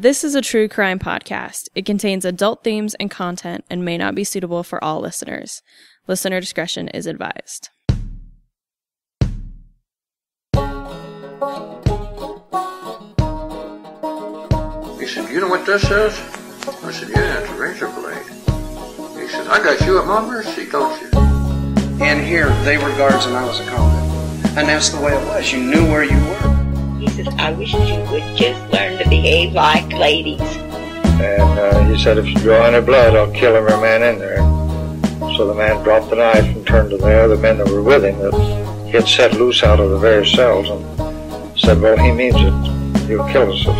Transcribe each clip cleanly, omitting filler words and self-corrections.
This is a true crime podcast. It contains adult themes and content and may not be suitable for all listeners. Listener discretion is advised. He said, "You know what this is?" I said, "Yeah, it's a razor blade." He said, "I got you at my mercy, don't you?" And here, they were guards and I was a convict. And that's the way it was. You knew where you were. He says, "I wish you would just learn to behave like ladies." And he said, "If you draw any blood, I'll kill every man in there." So the man dropped the knife and turned to the other men that were with him that he had set loose out of the various cells and said, "Well, he means it. He'll kill us if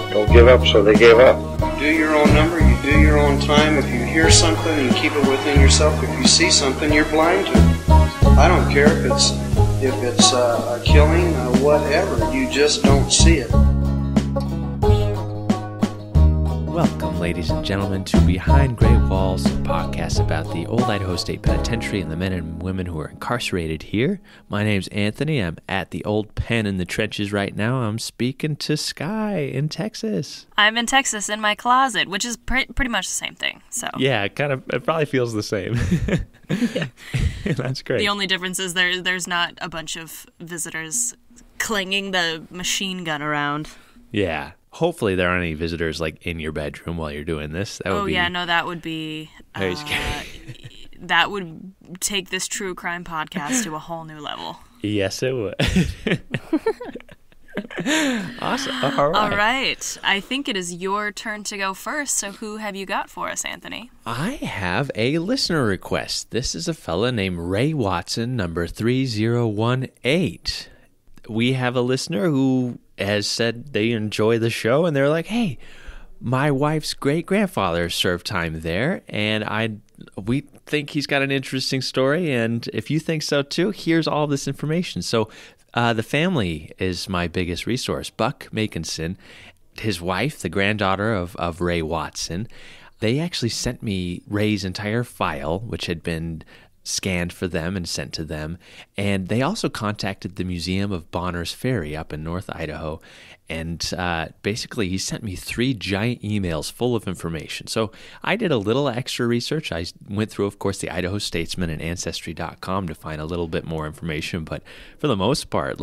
we don't give up." So they gave up. You do your own number, you do your own time. If you hear something, you keep it within yourself. If you see something, you're blind to it. I don't care if it's a killing, whatever. You just don't see it. Welcome, ladies and gentlemen, to Behind Gray Walls, a podcast about the old Idaho State Penitentiary and the men and women who are incarcerated here. My name's Anthony. I'm at the old pen in the trenches right now. I'm speaking to Skye in Texas. I'm in Texas in my closet, which is pretty much the same thing. So yeah, it probably feels the same. Yeah. That's great. The only difference is there's not a bunch of visitors clanging the machine gun around. Yeah. Hopefully there aren't any visitors like in your bedroom while you're doing this. That would that would be very scary. That would take this true crime podcast to a whole new level. Yes, it would. Awesome. All right. I think it is your turn to go first. So who have you got for us, Anthony? I have a listener request. This is a fella named Ray Watson, number 3018. We have a listener who has said they enjoy the show, and they're like, "Hey, my wife's great-grandfather served time there, and we think he's got an interesting story, and if you think so too, here's all this information." So the family is my biggest resource. Buck Makinson, his wife, the granddaughter of Ray Watson, they actually sent me Ray's entire file, which had been scanned for them and sent to them. And they also contacted the Museum of Bonners Ferry up in North Idaho. And basically, he sent me 3 giant emails full of information. So I did a little extra research. I went through, of course, the Idaho Statesman and Ancestry.com to find a little bit more information. But for the most part,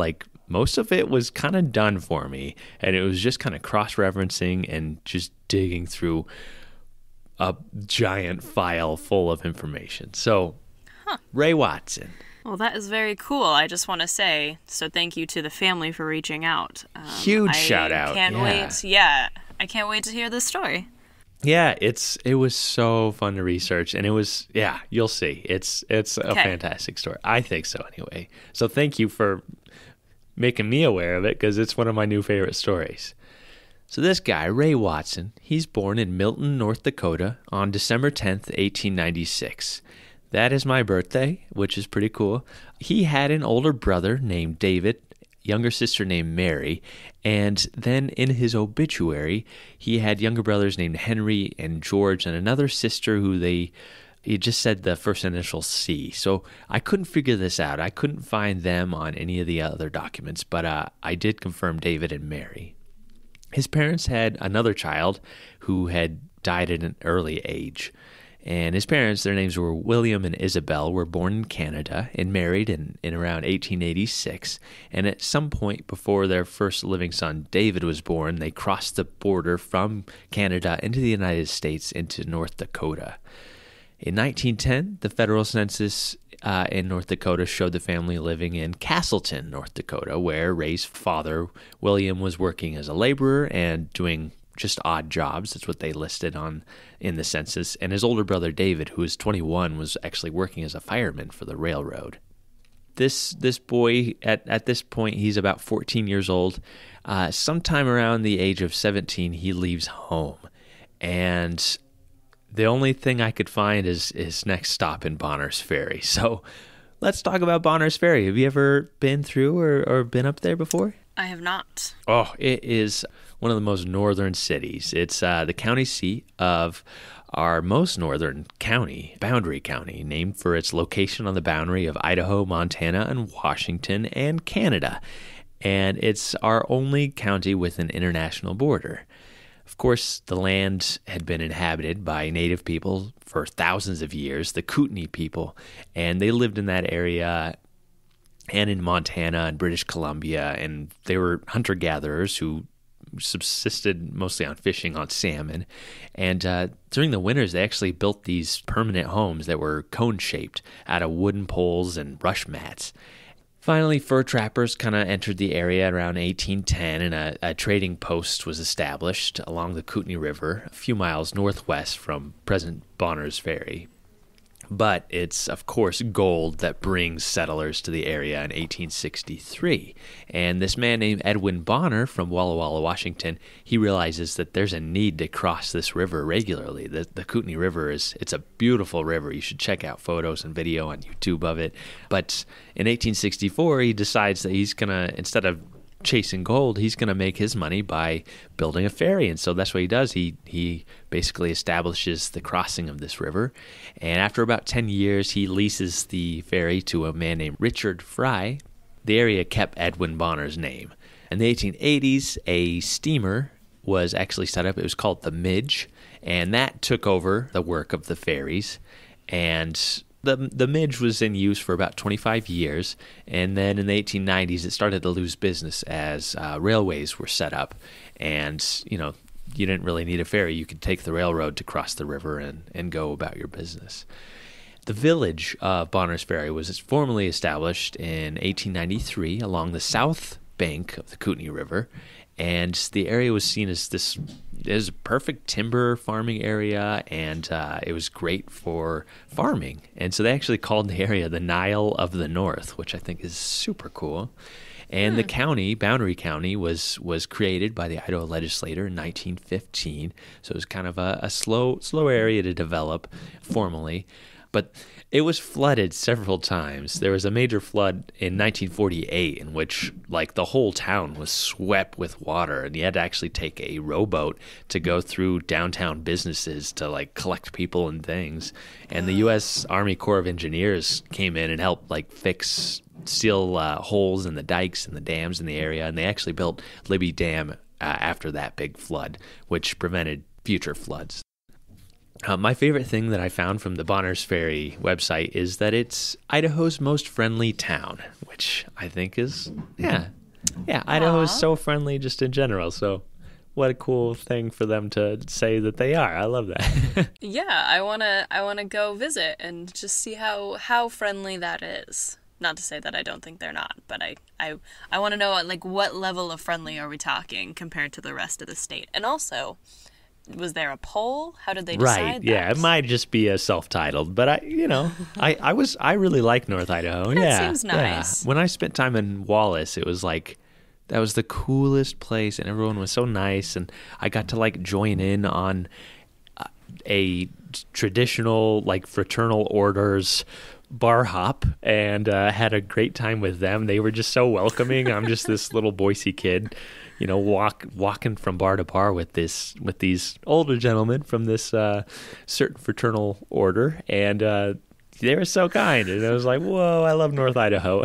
most of it was kind of done for me. And it was just kind of cross-referencing and just digging through a giant file full of information. So Ray Watson. Well, that is very cool. I just want to say, so thank you to the family for reaching out. Huge shout out. I can't wait. Yeah, I can't wait to hear this story. Yeah, it was so fun to research, and it was, you'll see. It's a fantastic story. I think so anyway. So thank you for making me aware of it, because it's one of my new favorite stories. So this guy, Ray Watson, he's born in Milton, North Dakota on December 10th, 1896. That is my birthday, which is pretty cool. He had an older brother named David, younger sister named Mary, and then in his obituary, he had younger brothers named Henry and George, and another sister who he just said the first initial C. So I couldn't figure this out. I couldn't find them on any of the other documents, but I did confirm David and Mary. His parents had another child who had died at an early age. And his parents, their names were William and Isabel, were born in Canada and married in around 1886. And at some point before their first living son, David, was born, they crossed the border from Canada into the United States into North Dakota. In 1910, the federal census in North Dakota showed the family living in Castleton, North Dakota, where Ray's father, William, was working as a laborer and doing just odd jobs. That's what they listed in the census. And his older brother David, who was 21, was actually working as a fireman for the railroad. This boy, at this point, he's about 14 years old. Sometime around the age of 17, he leaves home. And the only thing I could find is his next stop in Bonners Ferry. So let's talk about Bonners Ferry. Have you ever been through or been up there before? I have not. Oh, it is one of the most northern cities. It's the county seat of our most northern county, Boundary County, named for its location on the boundary of Idaho, Montana, and Washington, and Canada. And it's our only county with an international border. Of course, the land had been inhabited by native people for thousands of years, the Kootenai people, and they lived in that area and in Montana and British Columbia, and they were hunter-gatherers who subsisted mostly on fishing on salmon. And during the winters, they actually built these permanent homes that were cone-shaped out of wooden poles and rush mats. Finally, fur trappers kind of entered the area around 1810, and a trading post was established along the Kootenai River, a few miles northwest from present Bonners Ferry. But it's, of course, gold that brings settlers to the area in 1863. And this man named Edwin Bonner from Walla Walla, Washington, he realizes that there's a need to cross this river regularly. The Kootenai River it's a beautiful river. You should check out photos and video on YouTube of it. But in 1864, he decides that he's going to, instead of chasing gold, he's going to make his money by building a ferry. And so that's what he does. He basically establishes the crossing of this river. And after about 10 years, he leases the ferry to a man named Richard Fry. The area kept Edwin Bonner's name. In the 1880s, a steamer was actually set up. It was called the Midge, and that took over the work of the ferries. And the Midge was in use for about 25 years, and then in the 1890s it started to lose business as railways were set up, and you didn't really need a ferry. You could take the railroad to cross the river and go about your business. The village of Bonners Ferry was formally established in 1893 along the south bank of the Kootenai River, and the area was seen as a perfect timber farming area, and it was great for farming. And so they actually called the area the Nile of the North, which I think is super cool. And the county, Boundary County, was created by the Idaho legislature in 1915. So it was kind of a slow area to develop formally. But it was flooded several times. There was a major flood in 1948 in which, the whole town was swept with water, and you had to actually take a rowboat to go through downtown businesses to, collect people and things. And the U.S. Army Corps of Engineers came in and helped, fix seal holes in the dikes and the dams in the area, and they actually built Libby Dam after that big flood, which prevented future floods. My favorite thing that I found from the Bonners Ferry website is that it's Idaho's most friendly town, which I think is, Idaho is so friendly just in general. So what a cool thing for them to say that they are. I love that. Yeah, I wanna go visit and just see how friendly that is. Not to say that I don't think they're not, but I want to know what level of friendly are we talking compared to the rest of the state, and also, was there a poll? How did they decide Right, that? Yeah, it might just be a self-titled, but I really like North Idaho. That seems nice. Yeah. When I spent time in Wallace, it was that was the coolest place, and everyone was so nice, and I got to join in on a traditional fraternal orders bar hop, and had a great time with them. They were just so welcoming. I'm just this little Boise kid, walking from bar to bar with these older gentlemen from this certain fraternal order, and they were so kind. And I was like, whoa, I love North Idaho.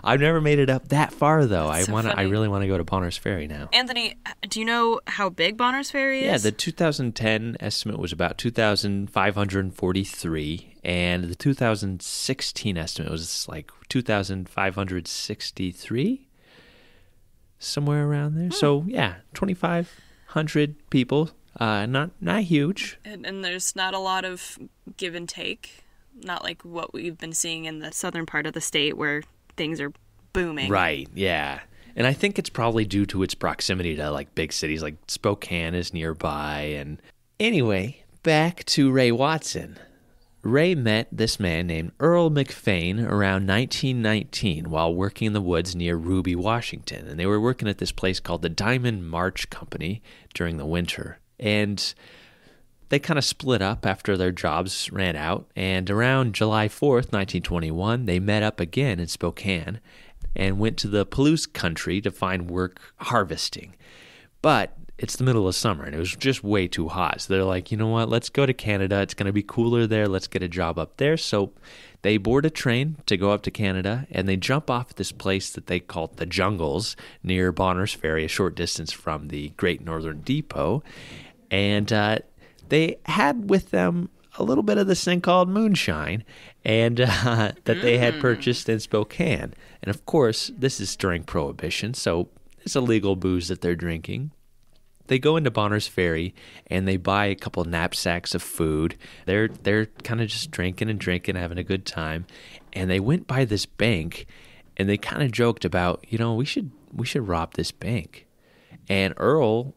I've never made it up that far though. I really want to go to Bonners Ferry now. Anthony, do you know how big Bonners Ferry is? Yeah, the 2010 estimate was about 2,543. And the 2016 estimate was 2,563, somewhere around there. So, 2,500 people, not huge. And there's not a lot of give and take, not like what we've been seeing in the southern part of the state where things are booming. Right, yeah. And I think it's probably due to its proximity to big cities, Spokane is nearby. And anyway, back to Ray Watson. Ray met this man named Earl McFain around 1919 while working in the woods near Ruby, Washington. And they were working at this place called the Diamond March Company during the winter. And they kind of split up after their jobs ran out. And around July 4th, 1921, they met up again in Spokane and went to the Palouse country to find work harvesting. But it's the middle of summer, and it was just way too hot. So they're like, you know what, let's go to Canada. It's going to be cooler there. Let's get a job up there. So they board a train to go up to Canada, and they jump off at this place that they called the Jungles near Bonners Ferry, a short distance from the Great Northern Depot. And they had with them a little bit of this thing called moonshine, and that they had purchased in Spokane. And of course, this is during Prohibition, so it's illegal booze that they're drinking. They go into Bonners Ferry and they buy a couple knapsacks of food. They're kind of just drinking and having a good time. And they went by this bank and they kind of joked about, we should rob this bank. And Earl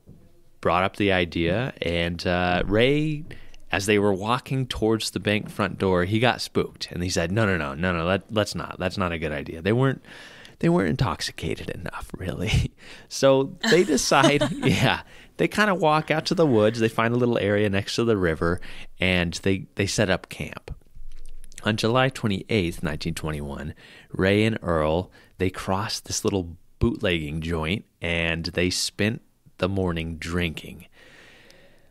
brought up the idea, and Ray, as they were walking towards the bank front door, he got spooked and he said, no, let's not. That's not a good idea. They weren't intoxicated enough, really. So they decide, they kind of walk out to the woods. They find a little area next to the river, and they set up camp. On July 28th, 1921, Ray and Earl, they crossed this little bootlegging joint, and they spent the morning drinking.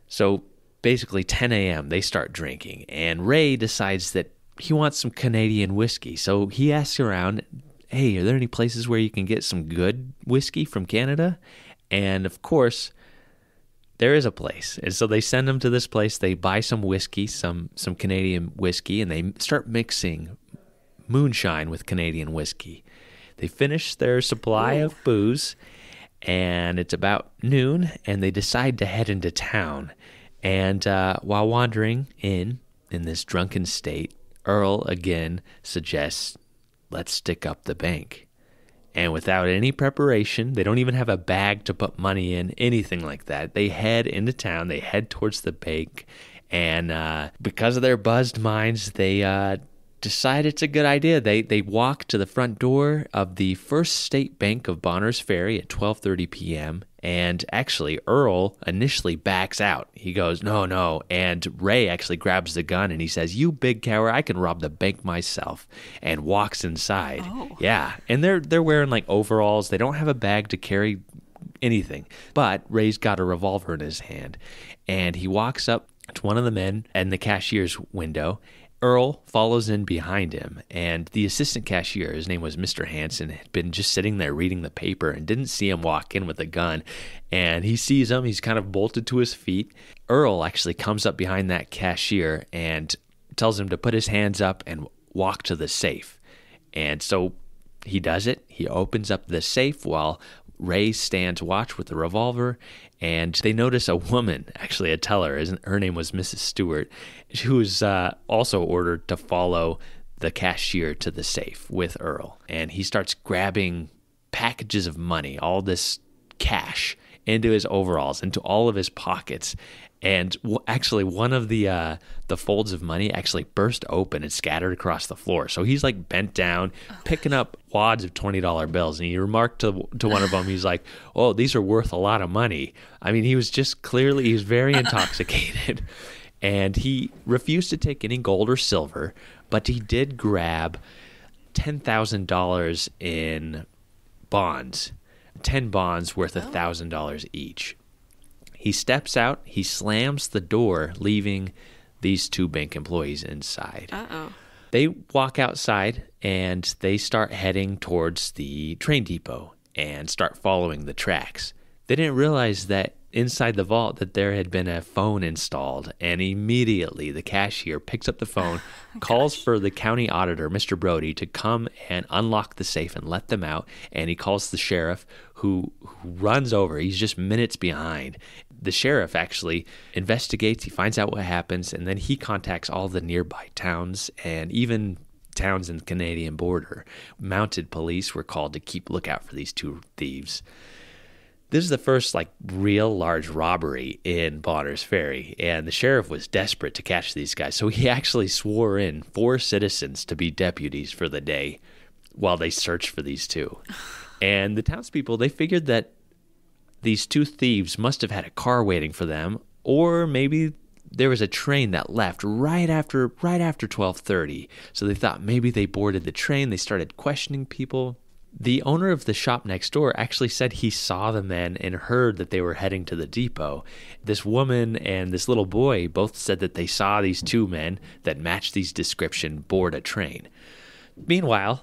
So basically 10 a.m., they start drinking, and Ray decides that he wants some Canadian whiskey. So he asks around, hey, are there any places where you can get some good whiskey from Canada? And of course, there is a place. And so they send them to this place. They buy some whiskey, some Canadian whiskey, and they start mixing moonshine with Canadian whiskey. They finish their supply of booze, and it's about noon, and they decide to head into town. And while wandering in this drunken state, Earl again suggests, let's stick up the bank. And without any preparation, they don't even have a bag to put money in, anything like that. They head into town, they head towards the bank, and because of their buzzed minds, they decide it's a good idea. They walk to the front door of the First State Bank of Bonners Ferry at 12:30 p.m., and actually, Earl initially backs out. He goes, no. And Ray actually grabs the gun and he says, you big coward, I can rob the bank myself, and walks inside. Oh. Yeah. And they're wearing like overalls. They don't have a bag to carry anything. But Ray's got a revolver in his hand. And he walks up to one of the men in the cashier's window. Earl follows in behind him, and the assistant cashier, his name was Mr. Hanson, had been just sitting there reading the paper and didn't see him walk in with a gun. And he sees him. He's kind of bolted to his feet. Earl actually comes up behind that cashier and tells him to put his hands up and walk to the safe. And so he does it. He opens up the safe while Ray stands watch with the revolver, and they notice a woman, actually a teller. Her name was Mrs. Stewart, who was also ordered to follow the cashier to the safe with Earl. And he starts grabbing packages of money, all this cash, into his overalls, into all of his pockets. And actually, one of the folds of money actually burst open and scattered across the floor. So he's like bent down, picking up wads of $20 bills. And he remarked to one of them, he's like, oh, these are worth a lot of money. I mean, he was very intoxicated. And he refused to take any gold or silver, but he did grab $10,000 in bonds, 10 bonds worth $1,000 each. He steps out, he slams the door, leaving these two bank employees inside. Uh-oh. They walk outside, and they start heading towards the train depot and start following the tracks. They didn't realize that inside the vault that there had been a phone installed, and immediately the cashier picks up the phone, calls for the county auditor, Mr. Brody, to come and unlock the safe and let them out, and he calls the sheriff, who runs over. He's just minutes behind. The sheriff actually investigates, he finds out what happens, and then he contacts all the nearby towns and even towns in the Canadian border. Mounted police were called to keep lookout for these two thieves. This is the first real large robbery in Bonners Ferry, and the sheriff was desperate to catch these guys, so he actually swore in 4 citizens to be deputies for the day while they searched for these two. And the townspeople, they figured that these two thieves must have had a car waiting for them, or maybe there was a train that left right after 12:30. So they thought maybe they boarded the train. They started questioning people. The owner of the shop next door actually said he saw the men and heard that they were heading to the depot. This woman and this little boy both said that they saw these two men that matched these description board a train. Meanwhile,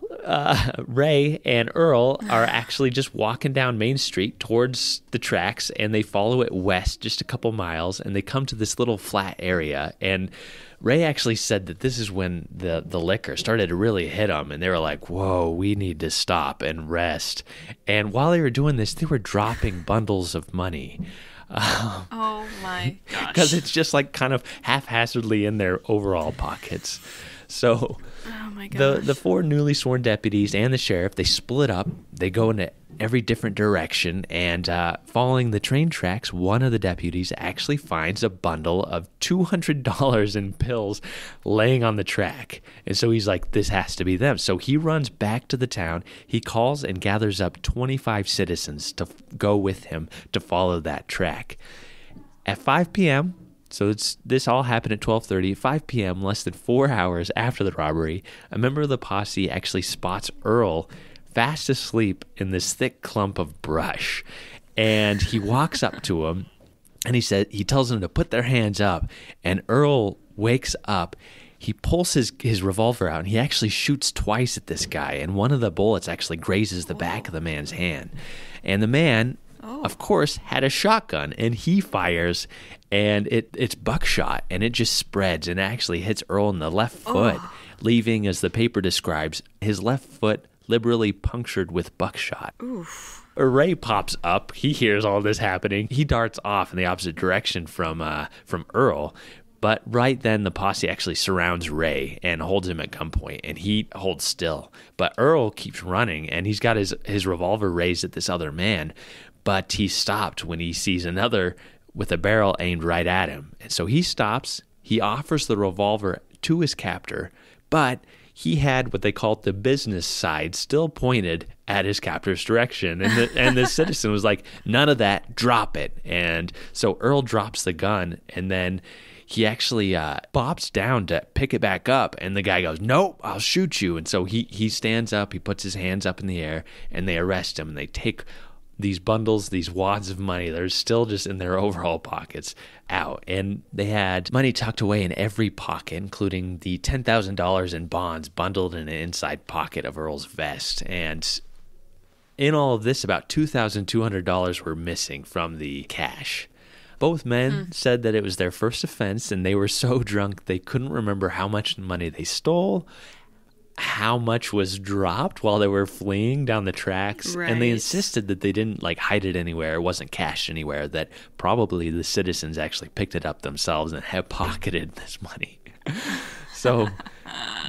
Ray and Earl are actually just walking down Main Street towards the tracks, and they follow it west just a couple miles, and they come to this little flat area. And Ray actually said that this is when the liquor started to really hit them, and they were like, whoa, we need to stop and rest. And while they were doing this, they were dropping bundles of money. Oh my gosh. Because it's just like kind of haphazardly in their overall pockets. So oh my gosh. The four newly sworn deputies and the sheriff, they split up. They go into every different direction, and following the train tracks, one of the deputies actually finds a bundle of $200 in pills laying on the track. And so he's like, this has to be them. So he runs back to the town. He calls and gathers up 25 citizens to go with him to follow that track. At 5 p.m., so this all happened at 12:30. 5 p.m., less than 4 hours after the robbery, a member of the posse actually spots Earl fast asleep in this thick clump of brush. And he walks up to him, and he tells them to put their hands up. And Earl wakes up. He pulls his revolver out, and he actually shoots twice at this guy. And one of the bullets actually grazes the back of the man's hand. And the man, of course, had a shotgun, and he fires, and it's buckshot, and it just spreads and actually hits Earl in the left foot, leaving, as the paper describes, his left foot liberally punctured with buckshot. Oof. Ray pops up. He hears all this happening. He darts off in the opposite direction from Earl. But right then, the posse actually surrounds Ray and holds him at gunpoint, and he holds still. But Earl keeps running, and he's got his revolver raised at this other man. But he stopped when he sees another with a barrel aimed right at him. And so he stops. He offers the revolver to his captor, but he had what they called the business side still pointed at his captor's direction. And the citizen was like, none of that, drop it. And so Earl drops the gun, and then he actually bops down to pick it back up, and the guy goes, nope, I'll shoot you. And so he stands up, he puts his hands up in the air, and they arrest him, and they take these bundles, these wads of money, they're still just in their overall pockets, out. And they had money tucked away in every pocket, including the $10,000 in bonds bundled in an inside pocket of Earl's vest. And in all of this, about $2,200 were missing from the cash. Both men said that it was their first offense, and they were so drunk they couldn't remember how much money they stole, how much was dropped while they were fleeing down the tracks. Right. And they insisted that they didn't hide it anywhere, it wasn't cashed anywhere, that probably the citizens actually picked it up themselves and had pocketed this money. So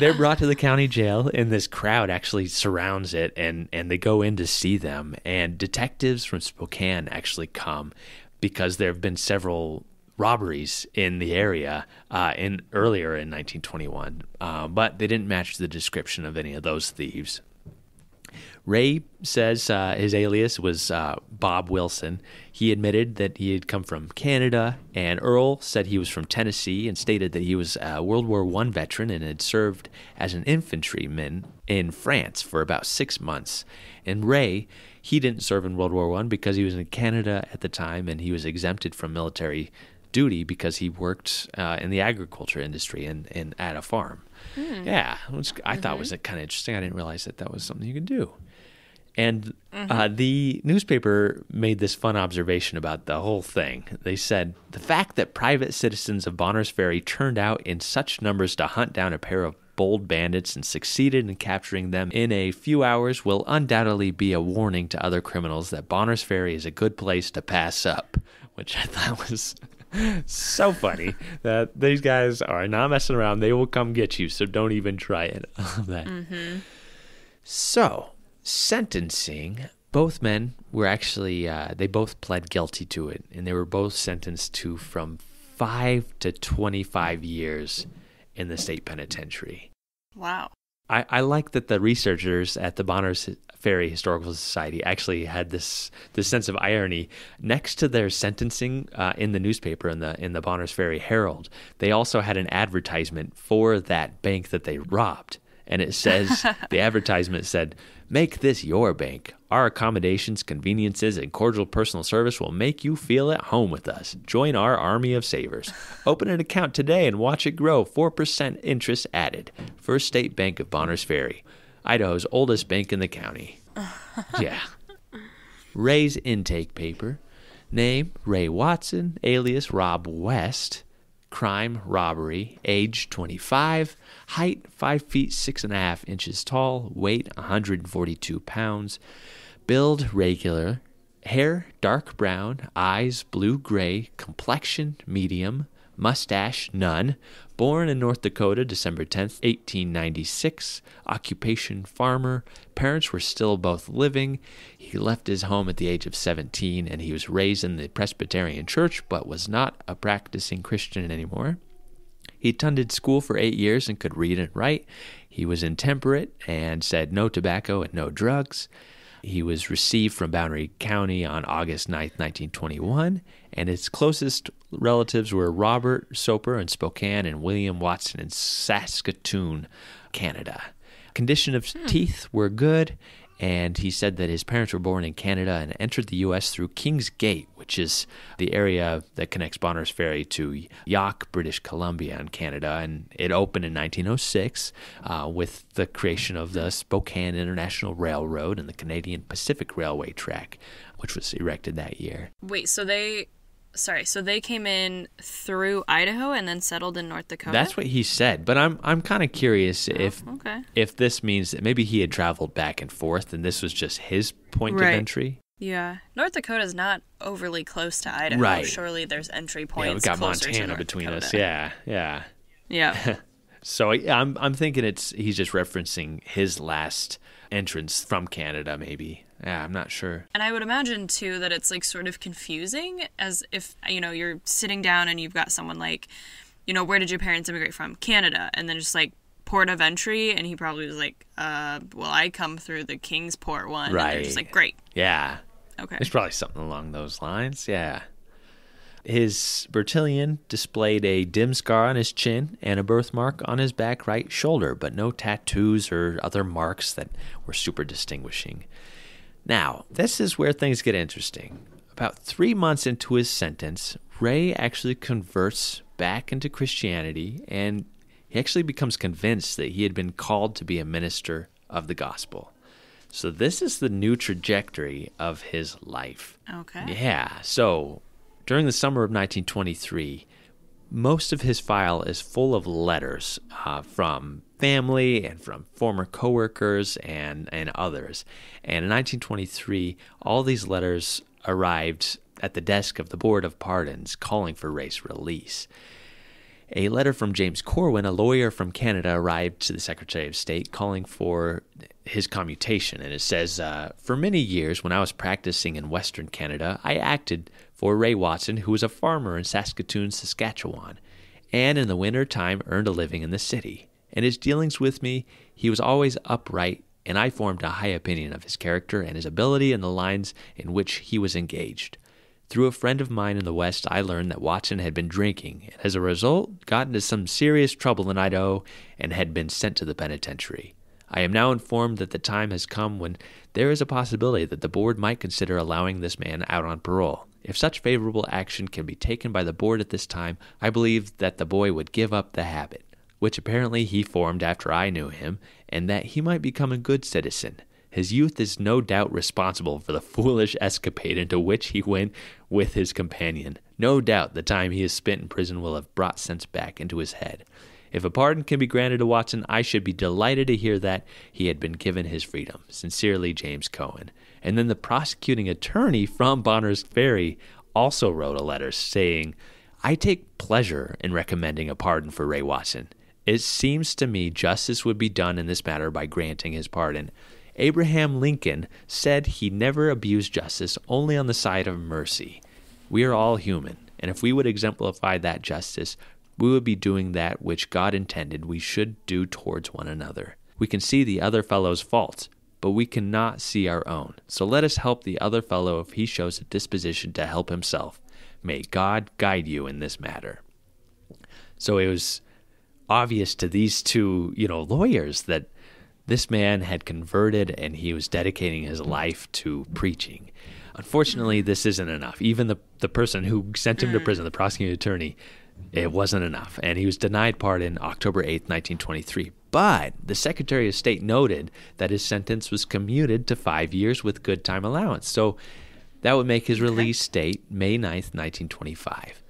they're brought to the county jail, and this crowd actually surrounds it, and they go in to see them. And detectives from Spokane actually come because there have been several robberies in the area earlier in 1921, but they didn't match the description of any of those thieves. Ray says his alias was Bob Wilson. He admitted that he had come from Canada, and Earl said he was from Tennessee and stated that he was a World War I veteran and had served as an infantryman in France for about 6 months. And Ray, he didn't serve in World War I because he was in Canada at the time, and he was exempted from military duty because he worked in the agriculture industry and at a farm. Yeah, which I thought was kind of interesting. I didn't realize that was something you could do. And the newspaper made this fun observation about the whole thing. They said, the fact that private citizens of Bonners Ferry turned out in such numbers to hunt down a pair of bold bandits and succeeded in capturing them in a few hours will undoubtedly be a warning to other criminals that Bonners Ferry is a good place to pass up, which I thought was so funny, that these guys are not messing around. They will come get you, so don't even try it. I love that. So, sentencing, both men were actually, they both pled guilty to it, and they were both sentenced to from 5 to 25 years in the state penitentiary. Wow. I like that the researchers at the Bonners Ferry Historical Society actually had this sense of irony. Next to their sentencing in the newspaper, in the Bonners Ferry Herald, they also had an advertisement for that bank that they robbed. And it says, the advertisement said, "Make this your bank. Our accommodations, conveniences, and cordial personal service will make you feel at home with us. Join our army of savers. Open an account today and watch it grow. 4% interest added. First State Bank of Bonners Ferry, Idaho's oldest bank in the county." Yeah. Ray's intake paper. Name, Ray Watson, alias Rob West. Crime, robbery, age 25, height 5 feet 6.5 inches tall, weight 142 pounds, build regular, hair dark brown, eyes blue-gray, complexion medium, mustache none, born in North Dakota December 10th, 1896, occupation farmer, parents were still both living. He left his home at the age of 17, and he was raised in the Presbyterian Church, but was not a practicing Christian anymore. He attended school for 8 years and could read and write. He was intemperate and said no tobacco and no drugs. He was received from Boundary County on August 9th, 1921, and his closest relatives were Robert Soper in Spokane and William Watson in Saskatoon, Canada. Condition of teeth were good, and he said that his parents were born in Canada and entered the U.S. through Kings Gate, which is the area that connects Bonners Ferry to York, British Columbia in Canada, and it opened in 1906 with the creation of the Spokane International Railroad and the Canadian Pacific Railway track, which was erected that year. Wait, so they came in through Idaho and then settled in North Dakota? That's what he said, but I'm kind of curious if this means that maybe he had traveled back and forth and this was just his point of entry. Yeah. North Dakota's not overly close to Idaho. Right. Surely there's entry points. Yeah, we've got closer Montana to North between Dakota. us. Yeah. Yeah. So I'm thinking he's just referencing his last entrance from Canada, maybe. Yeah, I'm not sure. And I would imagine, too, that it's, like, sort of confusing as if, you know, you're sitting down and you've got someone like, you know, where did your parents immigrate from? Canada. And then just, like, port of entry. And he probably was like, well, I come through the Kingsport one. Right. And they're just like, great. Yeah. Okay. It's probably something along those lines. Yeah. His Bertillon displayed a dim scar on his chin and a birthmark on his back right shoulder, but no tattoos or other marks that were super distinguishing. Now, this is where things get interesting. About 3 months into his sentence, Ray actually converts back into Christianity, and he actually becomes convinced that he had been called to be a minister of the gospel. So this is the new trajectory of his life. Okay. Yeah, so during the summer of 1923, most of his file is full of letters from family and from former coworkers and others. And in 1923, all these letters arrived at the desk of the Board of Pardons calling for Ray's release. A letter from James Corwin, a lawyer from Canada, arrived to the Secretary of State calling for his commutation. And it says, "For many years, when I was practicing in Western Canada, I acted for Ray Watson, who was a farmer in Saskatoon, Saskatchewan, and in the winter time earned a living in the city. In his dealings with me, he was always upright, and I formed a high opinion of his character and his ability in the lines in which he was engaged. Through a friend of mine in the West, I learned that Watson had been drinking, and as a result, got into some serious trouble in Idaho and had been sent to the penitentiary. I am now informed that the time has come when there is a possibility that the board might consider allowing this man out on parole. If such favorable action can be taken by the board at this time, I believe that the boy would give up the habit, which apparently he formed after I knew him, and that he might become a good citizen. His youth is no doubt responsible for the foolish escapade into which he went with his companion. No doubt the time he has spent in prison will have brought sense back into his head. If a pardon can be granted to Watson, I should be delighted to hear that he had been given his freedom. Sincerely, James Cohen." And then the prosecuting attorney from Bonners Ferry also wrote a letter saying, "I take pleasure in recommending a pardon for Ray Watson. It seems to me justice would be done in this matter by granting his pardon. Abraham Lincoln said he never abused justice, only on the side of mercy. We are all human, and if we would exemplify that justice, we would be doing that which God intended we should do towards one another. We can see the other fellow's faults, but we cannot see our own. So let us help the other fellow if he shows a disposition to help himself. May God guide you in this matter." So it was obvious to these two, lawyers that This man had converted, and he was dedicating his life to preaching. Unfortunately, this isn't enough. Even the person who sent him to prison, the prosecuting attorney, it wasn't enough, and he was denied pardon October 8th, 1923. But the Secretary of State noted that his sentence was commuted to 5 years with good time allowance. So that would make his release date May 9th, 1925.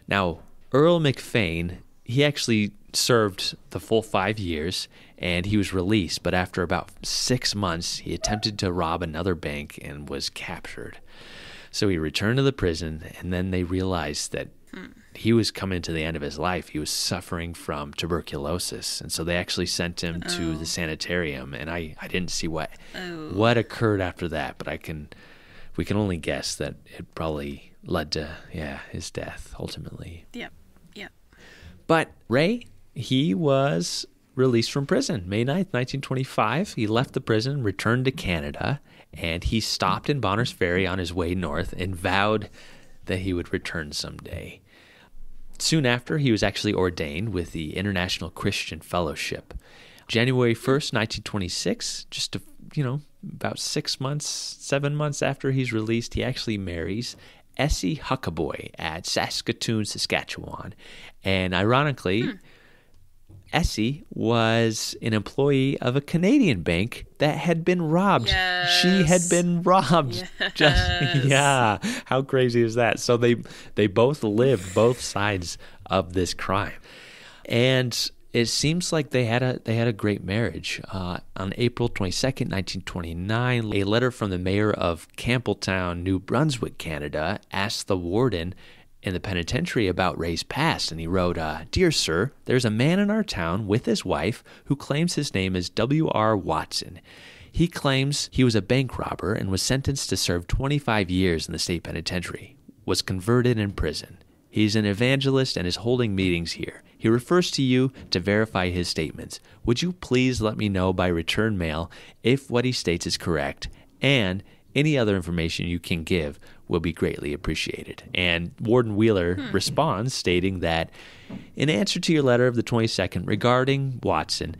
Now, Earl McFane, he actually served the full 5 years, and he was released. But after about 6 months, he attempted to rob another bank and was captured. So he returned to the prison, and then they realized that he was coming to the end of his life. He was suffering from tuberculosis, and so they actually sent him to the sanitarium. And I didn't see what occurred after that, but we can only guess that it probably led to his death ultimately. Yep. But Ray, he was released from prison May 9th, 1925. He left the prison, returned to Canada, and he stopped in Bonners Ferry on his way north and vowed that he would return someday. Soon after, he was actually ordained with the International Christian Fellowship. January 1st, 1926, just about 7 months after he's released, he actually marries Essie Huckaboy at Saskatoon, Saskatchewan. And ironically, Essie was an employee of a Canadian bank that had been robbed. Yes. She had been robbed. Yes. How crazy is that? So they both lived both sides of this crime. And it seems like they had a great marriage. On April 22nd, 1929, a letter from the mayor of Campbelltown, New Brunswick, Canada, asked the warden in the penitentiary about Ray's past, and he wrote, "Dear sir, there's a man in our town with his wife who claims his name is W.R. Watson. He claims he was a bank robber and was sentenced to serve 25 years in the state penitentiary, was converted in prison. He's an evangelist and is holding meetings here. He refers to you to verify his statements. Would you please let me know by return mail if what he states is correct, and any other information you can give will be greatly appreciated." And Warden Wheeler responds, stating that, "In answer to your letter of the 22nd regarding Watson,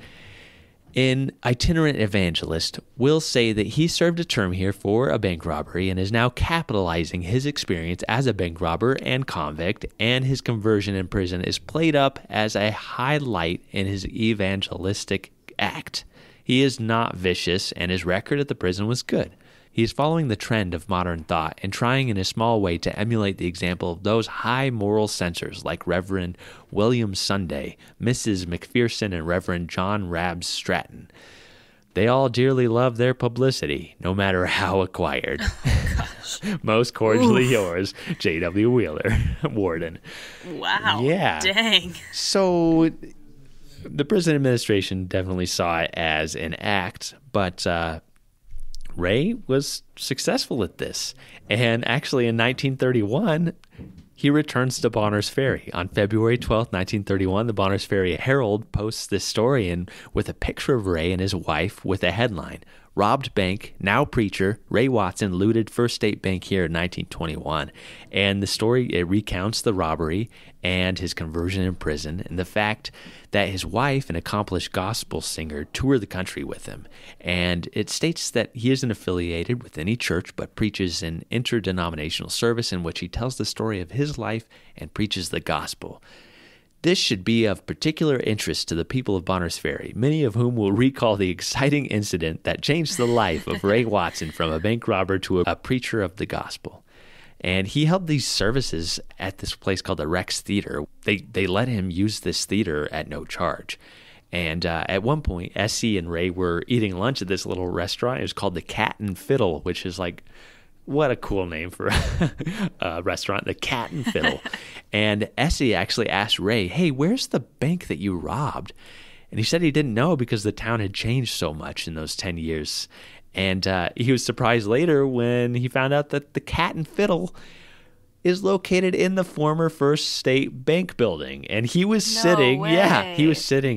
an itinerant evangelist will say that he served a term here for a bank robbery and is now capitalizing his experience as a bank robber and convict, and his conversion in prison is played up as a highlight in his evangelistic act. He is not vicious, and his record at the prison was good. He is following the trend of modern thought and trying in a small way to emulate the example of those high moral censors like Reverend William Sunday, Mrs. McPherson, and Reverend John Rabs Stratton. They all dearly love their publicity, no matter how acquired." Most cordially yours, J.W. Wheeler, Warden. Wow. Yeah. Dang. So the prison administration definitely saw it as an act, but Ray was successful at this. And actually in 1931, he returns to Bonners Ferry. On February 12th, 1931, the Bonners Ferry Herald posts this story with a picture of Ray and his wife with a headline, "Robbed Bank, Now Preacher, Ray Watson Looted First State Bank Here in 1921. And the story, it recounts the robbery and his conversion in prison and the fact that his wife, an accomplished gospel singer, toured the country with him. And it states that he isn't affiliated with any church but preaches an interdenominational service in which he tells the story of his life and preaches the gospel. This should be of particular interest to the people of Bonners Ferry, many of whom will recall the exciting incident that changed the life of Ray Watson from a bank robber to a preacher of the gospel." And he held these services at this place called the Rex Theater. They let him use this theater at no charge. And at one point, Essie and Ray were eating lunch at this little restaurant. It was called the Cat and Fiddle, which is like, what a cool name for a restaurant, the Cat and Fiddle. And Essie actually asked Ray, "Hey, where's the bank that you robbed?" And he said he didn't know because the town had changed so much in those 10 years. And he was surprised later when he found out that the Cat and Fiddle is located in the former First State Bank building. And he was sitting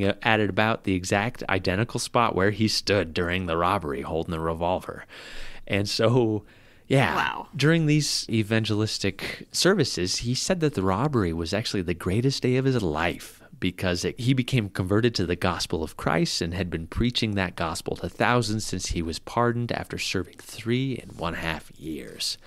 at about the exact identical spot where he stood during the robbery holding the revolver. And so, during these evangelistic services, he said that the robbery was actually the greatest day of his life because he became converted to the gospel of Christ and had been preaching that gospel to thousands since he was pardoned after serving 3.5 years.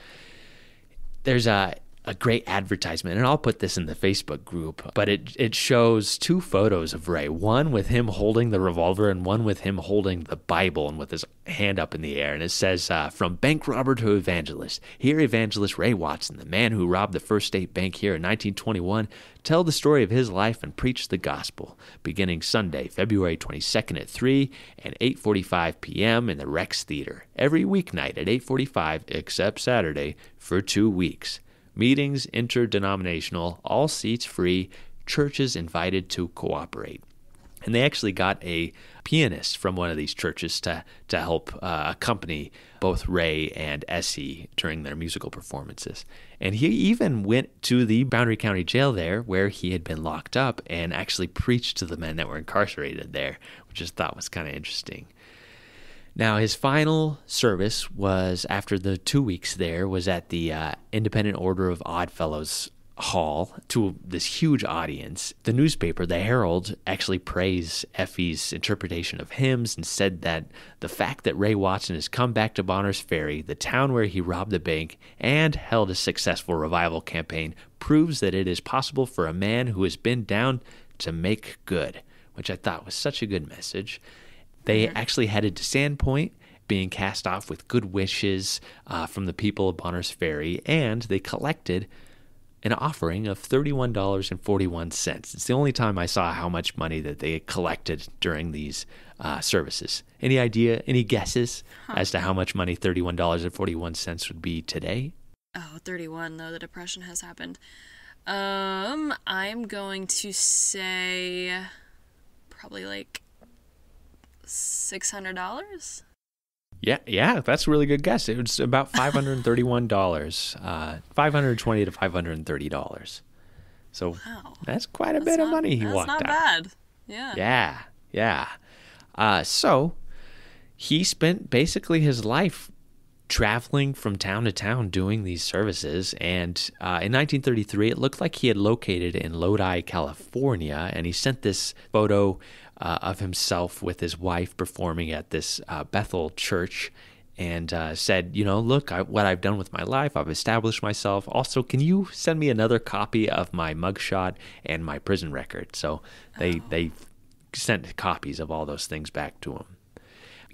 There's a great advertisement, and I'll put this in the Facebook group, but it shows 2 photos of Ray, one with him holding the revolver and one with him holding the Bible and with his hand up in the air. And it says, from bank robber to evangelist. Here, Evangelist Ray Watson, the man who robbed the First State Bank here in 1921, tell the story of his life and preach the gospel, beginning Sunday, February 22nd at 3 and 8:45 p.m. in the Rex Theater. Every weeknight at 8:45, except Saturday, for 2 weeks. Meetings interdenominational, all seats free, churches invited to cooperate. And they actually got a pianist from one of these churches to help accompany both Ray and Essie during their musical performances. And he even went to the Boundary County Jail there where he had been locked up and actually preached to the men that were incarcerated there, which I thought was kind of interesting. Now, his final service was, after the 2 weeks there, was at the Independent Order of Oddfellows Hall to this huge audience. The newspaper, the Herald, actually praised Effie's interpretation of hymns and said that the fact that Ray Watson has come back to Bonners Ferry, the town where he robbed the bank and held a successful revival campaign, proves that it is possible for a man who has been down to make good, which I thought was such a good message. They actually headed to Sandpoint, being cast off with good wishes from the people of Bonners Ferry, and they collected an offering of $31.41. It's the only time I saw how much money that they collected during these services. Any idea, any guesses as to how much money $31.41 would be today? Oh, 31, though. The Depression has happened. I'm going to say probably like $600? Yeah, that's a really good guess. It was about $531, $520 to $530. So wow. That's quite a bit of money he walked out. That's not bad. Yeah. So he spent basically his life traveling from town to town doing these services, and in 1933 it looked like he had located in Lodi, California, and he sent this photo of himself with his wife performing at this Bethel church, and said, look, what I've done with my life, I've established myself. Also, can you send me another copy of my mugshot and my prison record? So they sent copies of all those things back to him.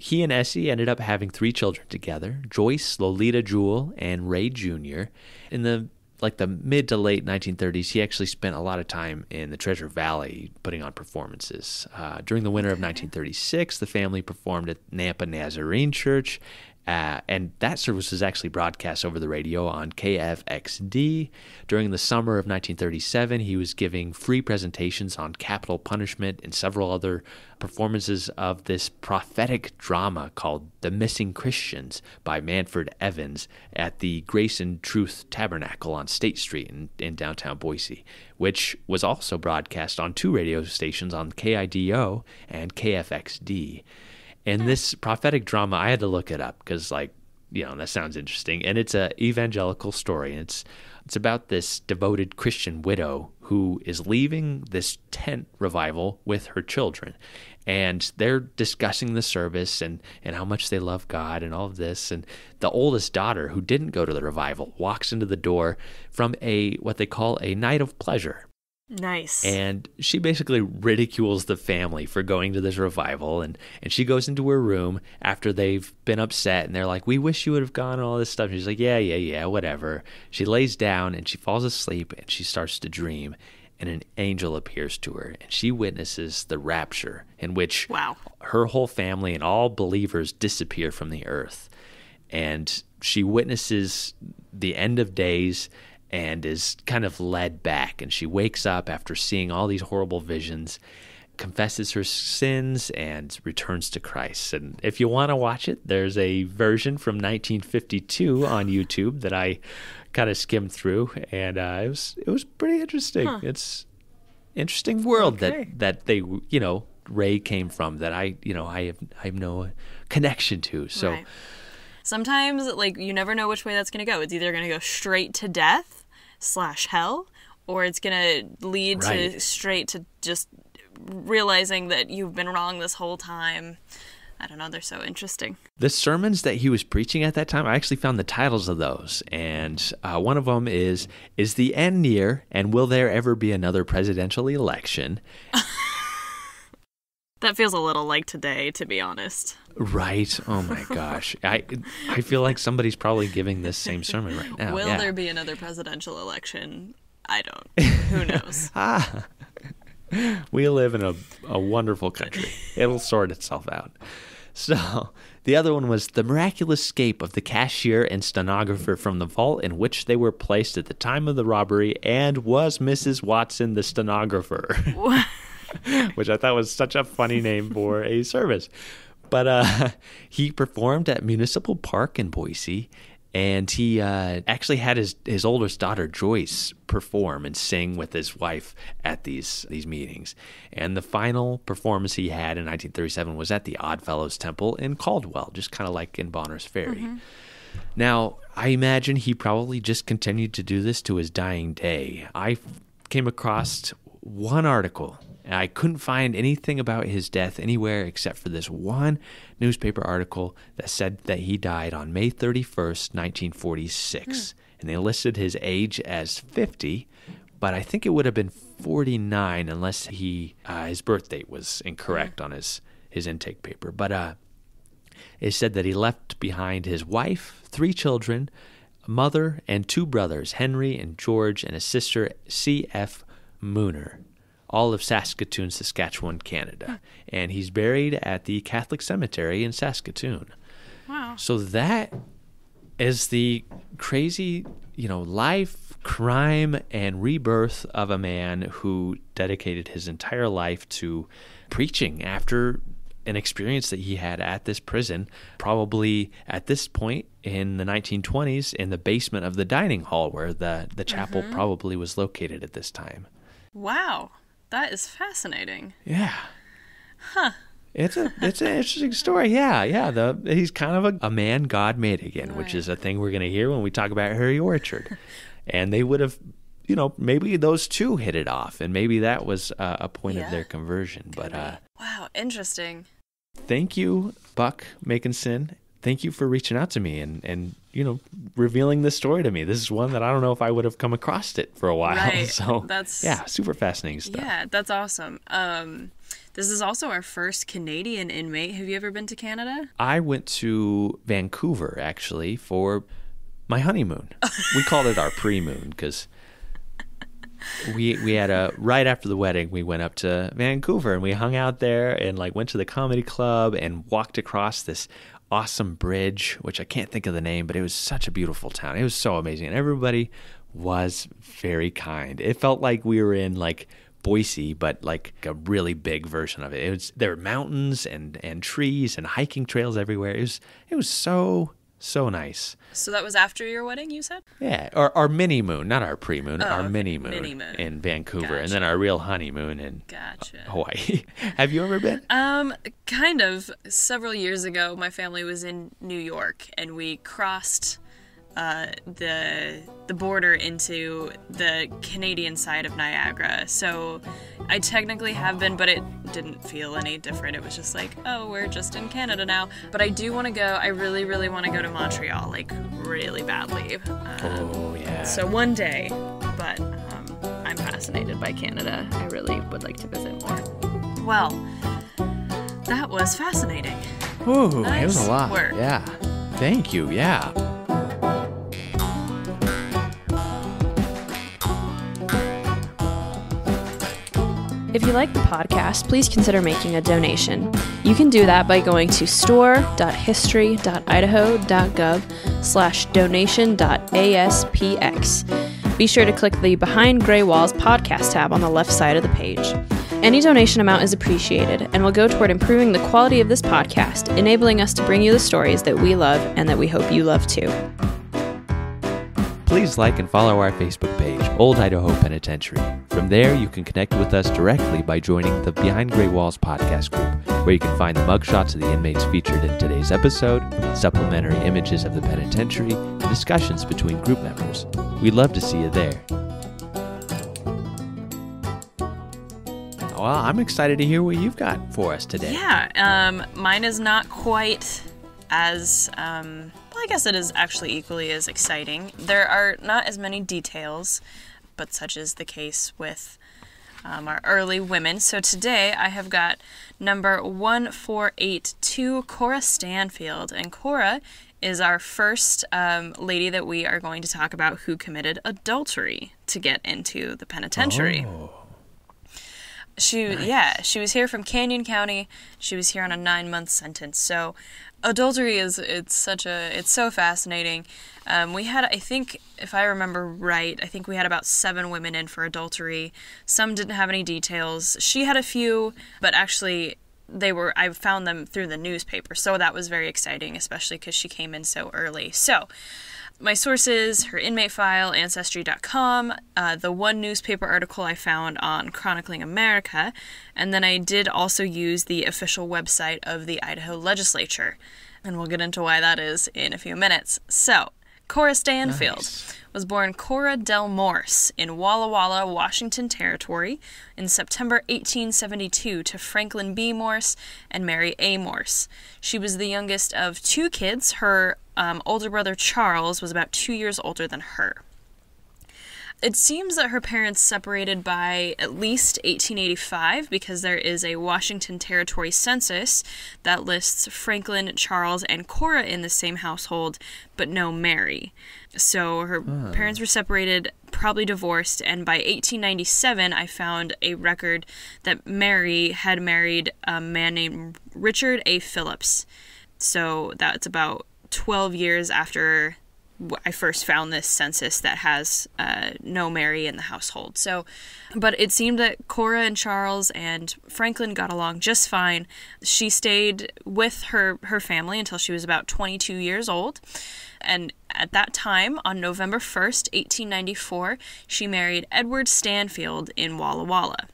He and Essie ended up having 3 children together, Joyce, Lolita Jewel, and Ray Jr. In the mid to late 1930s, he actually spent a lot of time in the Treasure Valley putting on performances. During the winter of 1936, the family performed at Nampa Nazarene Church, and that service was actually broadcast over the radio on KFXD. During the summer of 1937, he was giving free presentations on capital punishment and several other performances of this prophetic drama called The Missing Christians by Manford Evans at the Grace and Truth Tabernacle on State Street in downtown Boise, which was also broadcast on 2 radio stations on KIDO and KFXD. And this prophetic drama, I had to look it up because, that sounds interesting. And it's an evangelical story. And it's about this devoted Christian widow who is leaving this tent revival with her children. And they're discussing the service and how much they love God and all of this. And the oldest daughter, who didn't go to the revival, walks into the door from what they call a night of pleasure. Nice. And she basically ridicules the family for going to this revival, and she goes into her room after they've been upset, and they're like, we wish you would have gone and all this stuff. And she's like, yeah, whatever. She lays down and she falls asleep and she starts to dream, and an angel appears to her, and she witnesses the rapture in which her whole family and all believers disappear from the earth. And she witnesses the end of days and is kind of led back. And she wakes up after seeing all these horrible visions, confesses her sins, and returns to Christ. And if you want to watch it, there's a version from 1952 on YouTube that I kind of skimmed through, and it was pretty interesting. It's interesting world that they Ray came from that I have no connection to. So. Right. Sometimes, you never know which way that's going to go. It's either going to go straight to death /hell, or it's gonna lead to straight to just realizing that you've been wrong this whole time. I don't know, they're so interesting. The sermons that he was preaching at that time, I actually found the titles of those. And one of them is the end near, and will there ever be another presidential election? That feels a little like today, to be honest. Right. Oh, my gosh. I feel like somebody's probably giving this same sermon right now. Will there be another presidential election? I don't. Who knows? We live in a wonderful country. It'll sort itself out. So the other one was the miraculous escape of the cashier and stenographer from the vault in which they were placed at the time of the robbery, and was Mrs. Watson the stenographer, which I thought was such a funny name for a service. But he performed at Municipal Park in Boise, and he actually had his oldest daughter, Joyce, perform and sing with his wife at these meetings. And the final performance he had in 1937 was at the Oddfellows Temple in Caldwell, just kind of like in Bonner's Ferry. Mm-hmm. Now, I imagine he probably just continued to do this to his dying day. I came across one article, and I couldn't find anything about his death anywhere except for this one newspaper article that said that he died on May 31st, 1946. And they listed his age as 50, but I think it would have been 49 unless his birth date was incorrect on his intake paper. But it said that he left behind his wife, 3 children, a mother, and 2 brothers, Henry and George, and a sister, C.F. Mooner, all of Saskatoon, Saskatchewan, Canada. And he's buried at the Catholic Cemetery in Saskatoon. Wow. So that is the crazy, life, crime, and rebirth of a man who dedicated his entire life to preaching after an experience that he had at this prison, probably at this point in the 1920s in the basement of the dining hall where the chapel probably was located at this time. Wow, that is fascinating. Yeah. Huh. It's an interesting story. Yeah. He's kind of a man God made again, which is a thing we're going to hear when we talk about Harry Orchard. And they would have, maybe those two hit it off, and maybe that was a point of their conversion. But wow, interesting. Thank you, Buck Makinson. Thank you for reaching out to me and revealing this story to me. This is one that I don't know if I would have come across it for a while. Right. So super fascinating stuff. Yeah, that's awesome. This is also our first Canadian inmate. Have you ever been to Canada? I went to Vancouver, actually, for my honeymoon. We called it our pre-moon because we had right after the wedding, we went up to Vancouver and we hung out there and went to the comedy club and walked across this awesome bridge, which I can't think of the name, but it was such a beautiful town. It was so amazing, and everybody was very kind. It felt like we were in Boise, but a really big version of it. There were mountains and trees and hiking trails everywhere. It was so nice. So that was after your wedding, you said? Yeah, our mini moon, not our pre-moon, our okay. mini moon in Vancouver, Gotcha. And then our real honeymoon in Hawaii. Have you ever been? Kind of. Several years ago, my family was in New York, and we crossed the border into the Canadian side of Niagara. So I technically have been, but it didn't feel any different. It was just we're just in Canada now. But I do want to go. I really, really want to go to Montreal, really badly. Oh, yeah. So one day, but I'm fascinated by Canada. I really would like to visit more. Well, that was fascinating. Ooh, nice it was a lot. Work. Yeah. Thank you. Yeah. If you like the podcast, please consider making a donation. You can do that by going to store.history.idaho.gov/donation.aspx. Be sure to click the Behind Gray Walls podcast tab on the left side of the page. Any donation amount is appreciated and will go toward improving the quality of this podcast, enabling us to bring you the stories that we love and that we hope you love too. Please like and follow our Facebook page, Old Idaho Penitentiary. From there, you can connect with us directly by joining the Behind Gray Walls podcast group, where you can find the mugshots of the inmates featured in today's episode, supplementary images of the penitentiary, and discussions between group members. We'd love to see you there. Well, I'm excited to hear what you've got for us today. Yeah, mine is not quite as, well, I guess it is actually equally as exciting. There are not as many details, but such is the case with our early women. So today I have got number 1482, Cora Stanfield. And Cora is our first lady that we are going to talk about who committed adultery to get into the penitentiary. Oh. She was here from Canyon County. She was here on a 9-month sentence. So adultery it's so fascinating. We had, I think, if I remember right, I think we had about 7 women in for adultery. Some didn't have any details. She had a few, but actually I found them through the newspaper. So that was very exciting, especially because she came in so early. So my sources, her inmate file, Ancestry.com, the one newspaper article I found on Chronicling America, and then I did also use the official website of the Idaho legislature. And we'll get into why that is in a few minutes. So, Cora Stanfield was born Cora Del Morse in Walla Walla, Washington Territory in September 1872 to Franklin B. Morse and Mary A. Morse. She was the youngest of 2 kids. Her older brother Charles was about 2 years older than her. It seems that her parents separated by at least 1885 because there is a Washington Territory census that lists Franklin, Charles, and Cora in the same household, but no Mary. So her parents were separated, probably divorced, and by 1897 I found a record that Mary had married a man named Richard A. Phillips. So that's about 12 years after I first found this census that has no Mary in the household. So, but it seemed that Cora and Charles and Franklin got along just fine. She stayed with her family until she was about 22 years old. And at that time, on November 1st, 1894, she married Edward Stanfield in Walla Walla.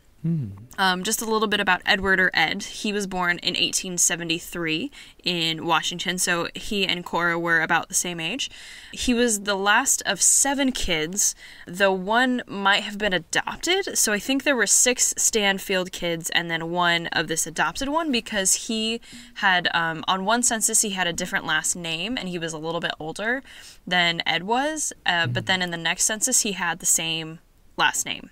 Just a little bit about Edward, or Ed. He was born in 1873 in Washington, so he and Cora were about the same age. He was the last of 7 kids, though one might have been adopted. So I think there were 6 Stanfield kids and then one of this adopted one, because he had, on one census, he had a different last name, and he was a little bit older than Ed was. But then in the next census, he had the same last name.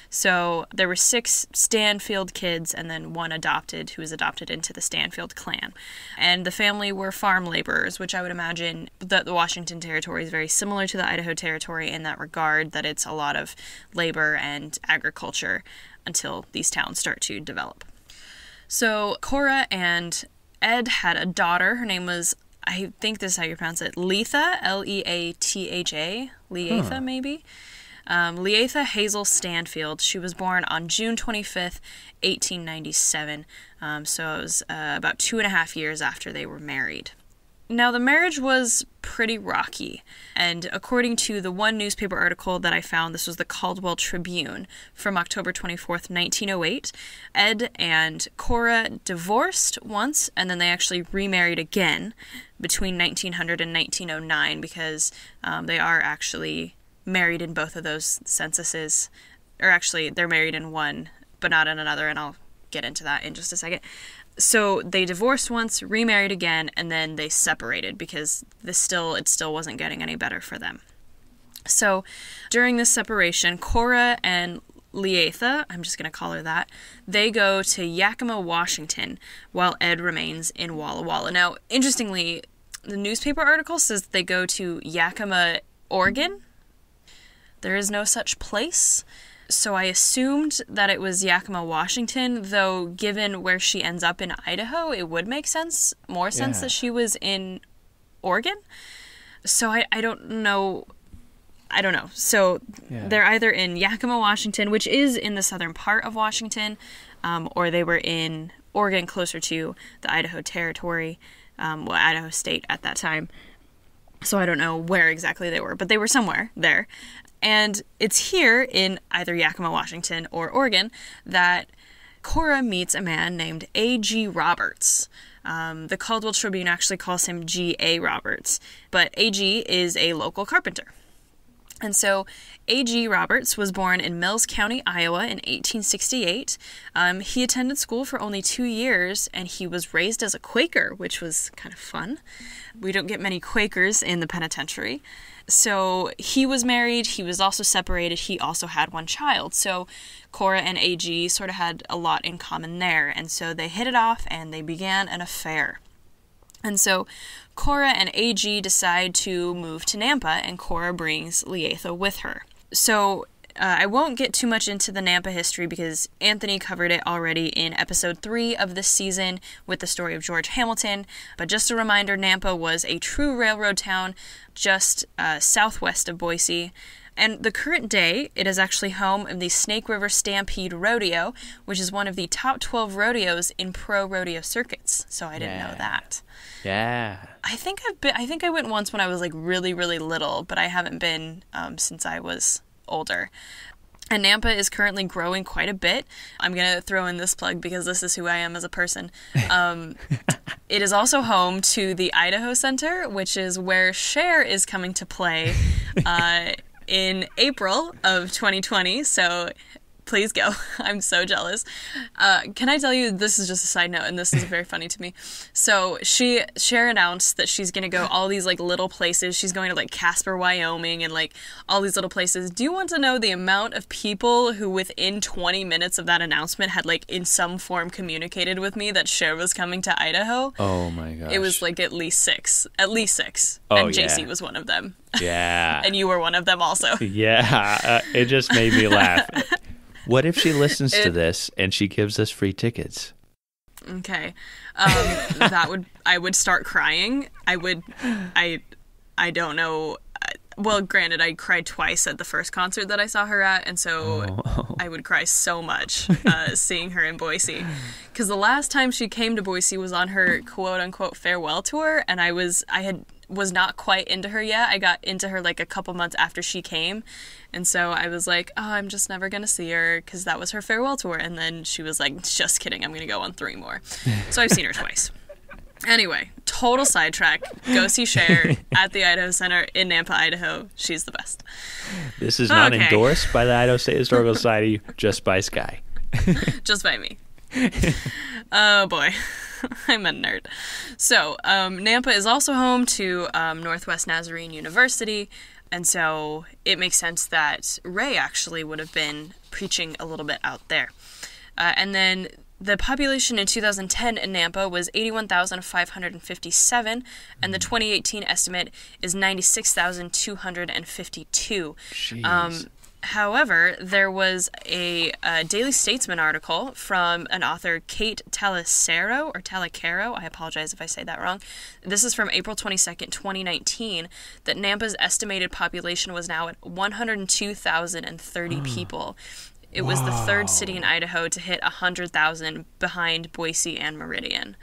So there were 6 Stanfield kids and then one adopted, who was adopted into the Stanfield clan. And the family were farm laborers, which I would imagine that the Washington Territory is very similar to the Idaho Territory in that regard, that it's a lot of labor and agriculture until these towns start to develop. So Cora and Ed had a daughter. Her name was, I think this is how you pronounce it, Leatha, Leatha, Leatha maybe? Leatha Hazel Stanfield. She was born on June 25th, 1897, so it was about 2.5 years after they were married. Now, the marriage was pretty rocky, and according to the one newspaper article that I found, this was the Caldwell Tribune from October 24th, 1908, Ed and Cora divorced once, and then they actually remarried again between 1900 and 1909, because they are actually married in both of those censuses, or actually they're married in one but not in another, and I'll get into that in just a second. So they divorced once, remarried again, and then they separated because it still wasn't getting any better for them. So during this separation, Cora and Leatha, I'm just going to call her that, they go to Yakima, Washington, while Ed remains in Walla Walla. Now, interestingly, the newspaper article says that they go to Yakima, Oregon. There is no such place, so I assumed that it was Yakima, Washington, though given where she ends up in Idaho, it would make more sense that she was in Oregon. So I don't know. So they're either in Yakima, Washington, which is in the southern part of Washington, or they were in Oregon, closer to the Idaho Territory, Idaho State at that time. So I don't know where exactly they were, but they were somewhere there. And it's here in either Yakima, Washington or Oregon that Cora meets a man named A.G. Roberts. The Caldwell Tribune actually calls him G.A. Roberts, but A.G. is a local carpenter. And so A.G. Roberts was born in Mills County, Iowa in 1868. He attended school for only 2 years, and he was raised as a Quaker, which was kind of fun. We don't get many Quakers in the penitentiary. So he was married, he was also separated, he also had one child. So Cora and A.G. sort of had a lot in common there, and so they hit it off and they began an affair. And so Cora and A.G. decide to move to Nampa, and Cora brings Leatha with her. So I won't get too much into the Nampa history because Anthony covered it already in episode 3 of this season with the story of George Hamilton. But just a reminder, Nampa was a true railroad town just southwest of Boise. And the current day, it is actually home of the Snake River Stampede Rodeo, which is one of the top 12 rodeos in pro rodeo circuits. So I didn't know that. Yeah. I think I went once when I was like really, really little, but I haven't been since I was older. And Nampa is currently growing quite a bit. I'm going to throw in this plug because this is who I am as a person. It is also home to the Idaho Center, which is where Cher is coming to play in April of 2020, so please go. I'm so jealous. Can I tell you, this is just a side note, and this is very funny to me. So Cher announced that she's going to go all these like little places. She's going to like Casper, Wyoming, and like all these little places. Do you want to know the amount of people who within 20 minutes of that announcement had like in some form communicated with me that Cher was coming to Idaho? Oh my gosh. It was like at least six. Oh, and JC was one of them. Yeah. And you were one of them also. Yeah. It just made me laugh. What if she listens to this and she gives us free tickets? Okay. I would start crying. I don't know. Well, granted, I cried twice at the first concert that I saw her at, and so I would cry so much seeing her in Boise. Because the last time she came to Boise was on her quote-unquote farewell tour, and I was not quite into her yet. I got into her like a couple months after she came, and so I was like, oh, I'm just never gonna see her because that was her farewell tour. And then she was like, just kidding, I'm gonna go on 3 more. So I've seen her twice. Anyway, total sidetrack. Go see Cher at the Idaho Center in Nampa, Idaho. She's the best. This is not endorsed by the Idaho State Historical Society, just by Skye. Just by me. Oh boy. I'm a nerd. So, Nampa is also home to Northwest Nazarene University, and so it makes sense that Ray actually would have been preaching a little bit out there. And then the population in 2010 in Nampa was 81,557, and the 2018 estimate is 96,252. However, there was a Daily Statesman article from an author, Kate Talacero, I apologize if I say that wrong. This is from April 22nd, 2019, that Nampa's estimated population was now at 102,030 people. It was the third city in Idaho to hit 100,000 behind Boise and Meridian.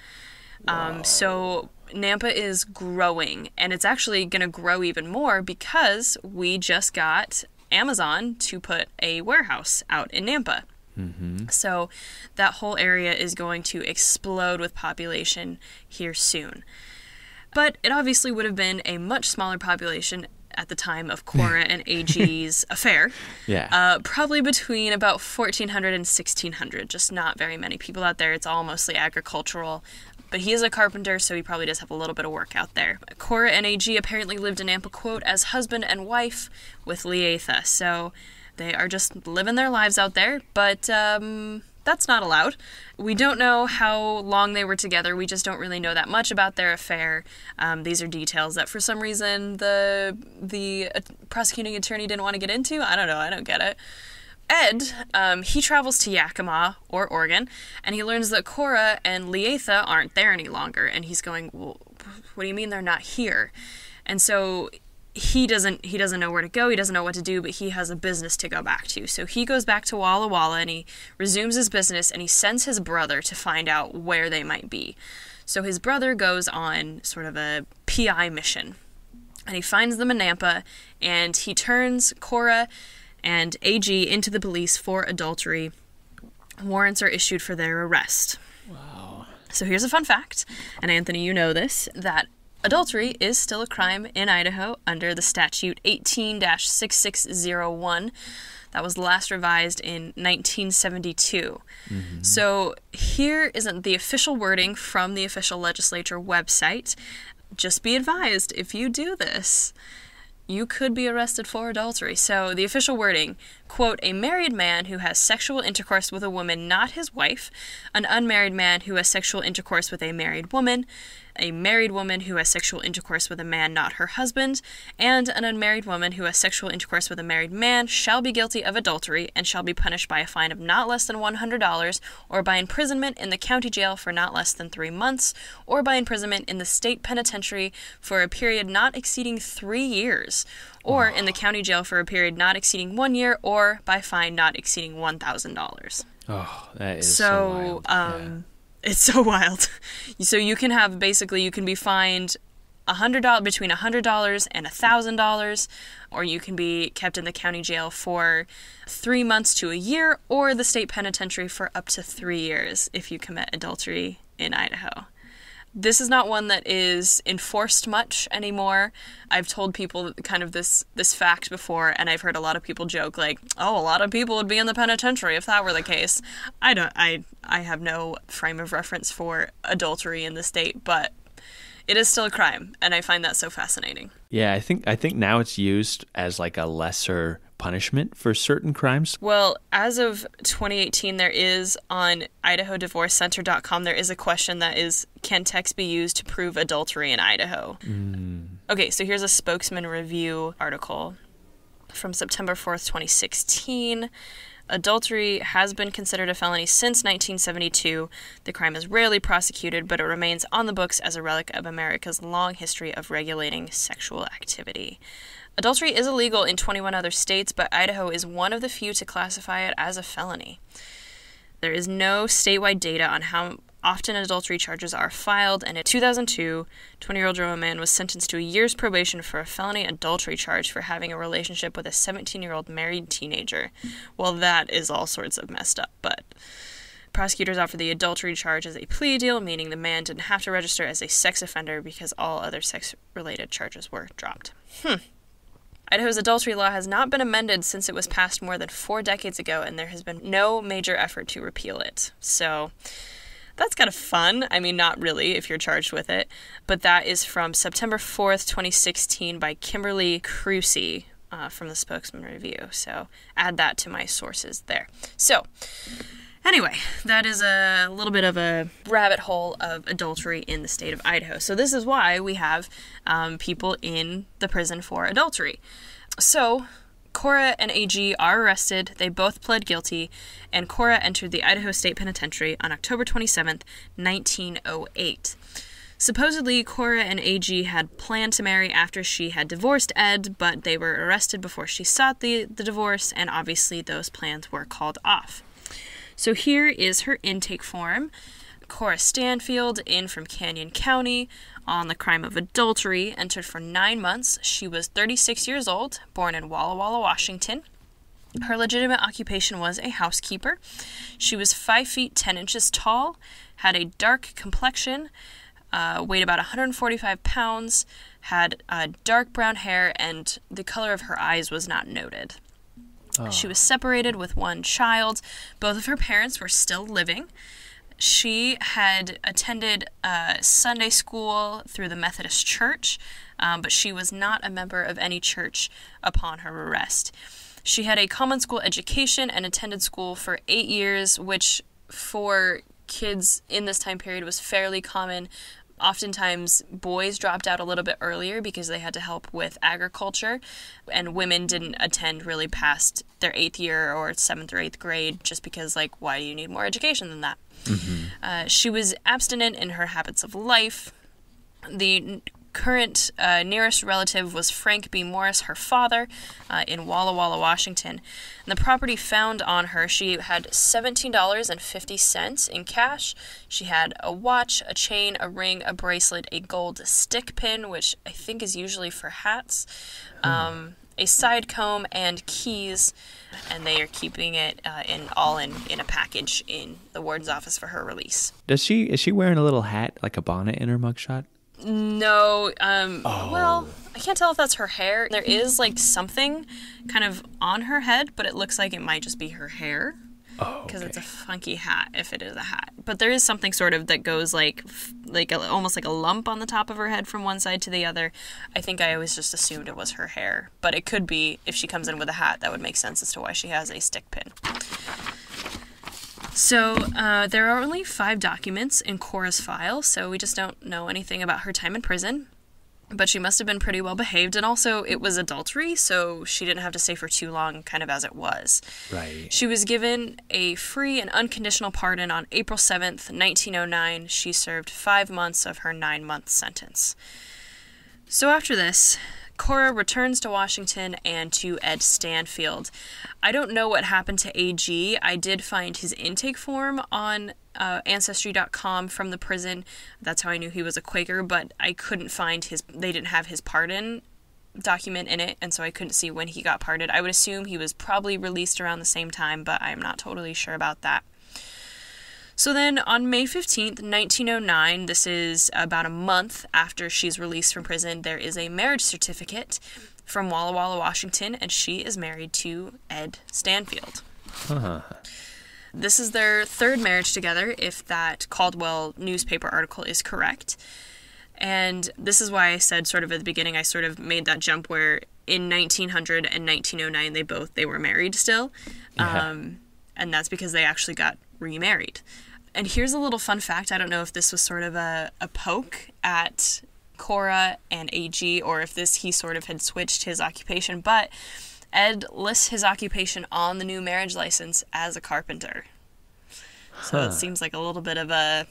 So Nampa is growing, and it's actually going to grow even more because we just got Amazon to put a warehouse out in Nampa. Mm-hmm. So that whole area is going to explode with population here soon. But it obviously would have been a much smaller population at the time of Cora and A.G.'s affair. Yeah. Probably between about 1,400 and 1,600. Just not very many people out there. It's all mostly agricultural. But he is a carpenter, so he probably does have a little bit of work out there. Cora and A.G. apparently lived in Nampa, quote, as husband and wife with Leatha. So they are just living their lives out there, but that's not allowed. We don't know how long they were together. We just don't really know that much about their affair. These are details that for some reason the prosecuting attorney didn't want to get into. I don't know. I don't get it. Ed, he travels to Yakima, or Oregon, and he learns that Cora and Leatha aren't there any longer, and he's going, well, what do you mean they're not here? And so he doesn't know where to go, he doesn't know what to do, but he has a business to go back to. So he goes back to Walla Walla, and he resumes his business, and he sends his brother to find out where they might be. So his brother goes on sort of a PI mission, and he finds them in Nampa, and he turns Cora and A.G. into the police for adultery. Warrants are issued for their arrest. Wow. So here's a fun fact, and Anthony, you know this, that Adultery is still a crime in Idaho under the statute 18-6601. That was last revised in 1972. So here isn't the official wording from the official legislature website. Just be advised, if you do this, you could be arrested for adultery. So the official wording, quote, a married man who has sexual intercourse with a woman not his wife, an unmarried man who has sexual intercourse with a married woman who has sexual intercourse with a man not her husband, and an unmarried woman who has sexual intercourse with a married man shall be guilty of adultery and shall be punished by a fine of not less than $100 or by imprisonment in the county jail for not less than 3 months or by imprisonment in the state penitentiary for a period not exceeding 3 years or in the county jail for a period not exceeding 1 year or by fine not exceeding $1,000. Oh, that is so wild. It's so wild. So you can have, basically, you can be fined $100 between $100 and $1,000, or you can be kept in the county jail for 3 months to a year, or the state penitentiary for up to 3 years if you commit adultery in Idaho. This is not one that is enforced much anymore. I've told people kind of this fact before, and I've heard a lot of people joke like, "Oh, a lot of people would be in the penitentiary if that were the case." I have no frame of reference for adultery in the state, but it is still a crime, and I find that so fascinating. Yeah, I think now it's used as like a lesser punishment for certain crimes. Well, as of 2018, there is on IdahoDivorceCenter.com, there is a question that is, can text be used to prove adultery in Idaho? Okay, so here's a Spokesman Review article from September 4th, 2016. Adultery has been considered a felony since 1972. The crime is rarely prosecuted, but it remains on the books as a relic of America's long history of regulating sexual activity. Adultery is illegal in 21 other states, but Idaho is one of the few to classify it as a felony. There is no statewide data on how often adultery charges are filed, and in 2002, 20-year-old German man was sentenced to a year's probation for a felony adultery charge for having a relationship with a 17-year-old married teenager. Well, that is all sorts of messed up, but prosecutors offered the adultery charge as a plea deal, meaning the man didn't have to register as a sex offender because all other sex-related charges were dropped. Idaho's adultery law has not been amended since it was passed more than 4 decades ago, and there has been no major effort to repeal it. So that's kind of fun. I mean, not really if you're charged with it, but that is from September 4th, 2016 by Kimberly Crucy from the Spokesman Review. So add that to my sources there. So anyway, that is a little bit of a rabbit hole of adultery in the state of Idaho. So this is why we have people in the prison for adultery. So Cora and AG are arrested. They both pled guilty, and Cora entered the Idaho State Penitentiary on October 27th, 1908. Supposedly, Cora and AG had planned to marry after she had divorced Ed, but they were arrested before she sought the divorce, and obviously those plans were called off. So here is her intake form. Cora Stanfield, in from Canyon County, on the crime of adultery, entered for 9 months. She was 36 years old, born in Walla Walla, Washington. Her legitimate occupation was a housekeeper. She was 5 feet 10 inches tall, had a dark complexion, weighed about 145 pounds, had dark brown hair, and the color of her eyes was not noted. She was separated with 1 child. Both of her parents were still living. She had attended Sunday school through the Methodist Church, but she was not a member of any church upon her arrest. She had a common school education and attended school for 8 years, which for kids in this time period was fairly common. Oftentimes, boys dropped out a little bit earlier because they had to help with agriculture, and women didn't attend really past their 8th year or 7th or 8th grade just because, like, why do you need more education than that? She was abstinent in her habits of life. The current nearest relative was Frank B. Morris, her father, in Walla Walla, Washington. And the property found on her, she had $17.50 in cash. She had a watch, a chain, a ring, a bracelet, a gold stick pin, which I think is usually for hats, a side comb, and keys. And they are keeping it in a package in the warden's office for her release. Is she wearing a little hat, like a bonnet in her mugshot? No, well, I can't tell if that's her hair. There is, like, something kind of on her head, but it looks like it might just be her hair. Oh, because it's a funky hat, if it is a hat. But there is something sort of that goes almost like a lump on the top of her head from one side to the other. I think I always just assumed it was her hair. But it could be, if she comes in with a hat, that would make sense as to why she has a stick pin. So there are only 5 documents in Cora's file, so we just don't know anything about her time in prison. But she must have been pretty well behaved, and also it was adultery, so she didn't have to stay for too long, kind of as it was. Right. She was given a free and unconditional pardon on April 7th, 1909. She served 5 months of her 9-month sentence. So after this, Cora returns to Washington and to Ed Stanfield. I don't know what happened to AG. I did find his intake form on Ancestry.com from the prison. That's how I knew he was a Quaker, but I couldn't find they didn't have his pardon document in it, and so I couldn't see when he got pardoned. I would assume he was probably released around the same time, but I'm not totally sure about that. So then on May 15th, 1909, this is about a month after she's released from prison, there is a marriage certificate from Walla Walla, Washington, and she is married to Ed Stanfield. Huh. This is their 3rd marriage together, if that Caldwell newspaper article is correct. And this is why I said sort of at the beginning, I sort of made that jump where in 1900 and 1909, they were married still. Yeah. And that's because they actually got remarried. And here's a little fun fact. I don't know if this was sort of a poke at Cora and AG, or if he sort of had switched his occupation, but Ed lists his occupation on the new marriage license as a carpenter. So it seems like a little bit of a,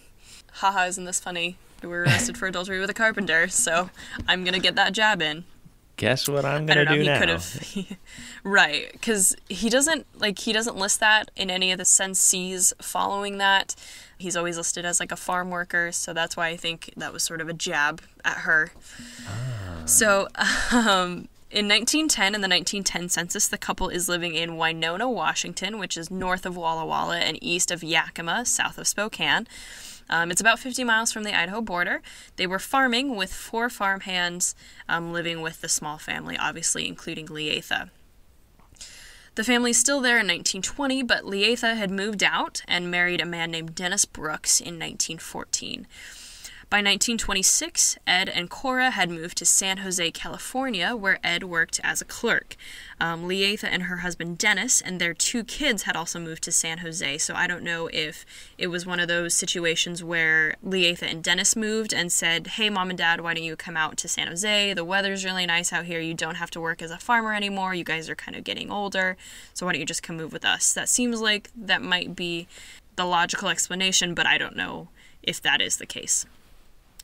haha, isn't this funny? We were arrested for adultery with a carpenter, so I'm going to get that job in. Guess what I'm going to do now? He could have, right, because he doesn't list that in any of the censees following that. He's always listed as like a farm worker, so that's why I think that was sort of a jab at her. So, in 1910, in the 1910 census, the couple is living in Winona, Washington, which is north of Walla Walla and east of Yakima, south of Spokane. It's about 50 miles from the Idaho border. They were farming with 4 farmhands, living with the small family, obviously including Leatha. The family's still there in 1920, but Leatha had moved out and married a man named Dennis Brooks in 1914. By 1926, Ed and Cora had moved to San Jose, California, where Ed worked as a clerk. Leatha and her husband Dennis and their 2 kids had also moved to San Jose, so I don't know if it was one of those situations where Leatha and Dennis moved and said, hey, Mom and Dad, why don't you come out to San Jose? The weather's really nice out here. You don't have to work as a farmer anymore. You guys are kind of getting older, so why don't you just come move with us? That seems like that might be the logical explanation, but I don't know if that is the case.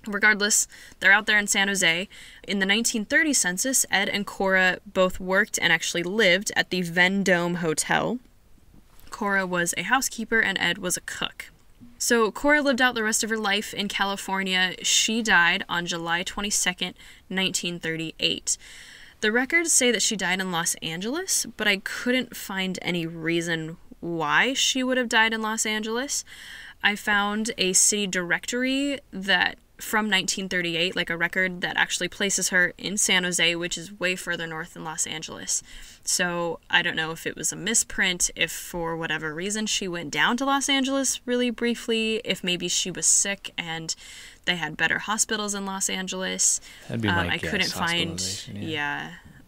Regardless, they're out there in San Jose. In the 1930 census, Ed and Cora both worked and actually lived at the Vendome Hotel. Cora was a housekeeper and Ed was a cook. So Cora lived out the rest of her life in California. She died on July 22nd, 1938. The records say that she died in Los Angeles, but I couldn't find any reason why she would have died in Los Angeles. I found a city directory that from 1938, like a record that actually places her in San Jose, which is way further north than Los Angeles. So I don't know if it was a misprint, if for whatever reason she went down to Los Angeles really briefly, if maybe she was sick and they had better hospitals in Los Angeles. That'd be my I guess, couldn't find,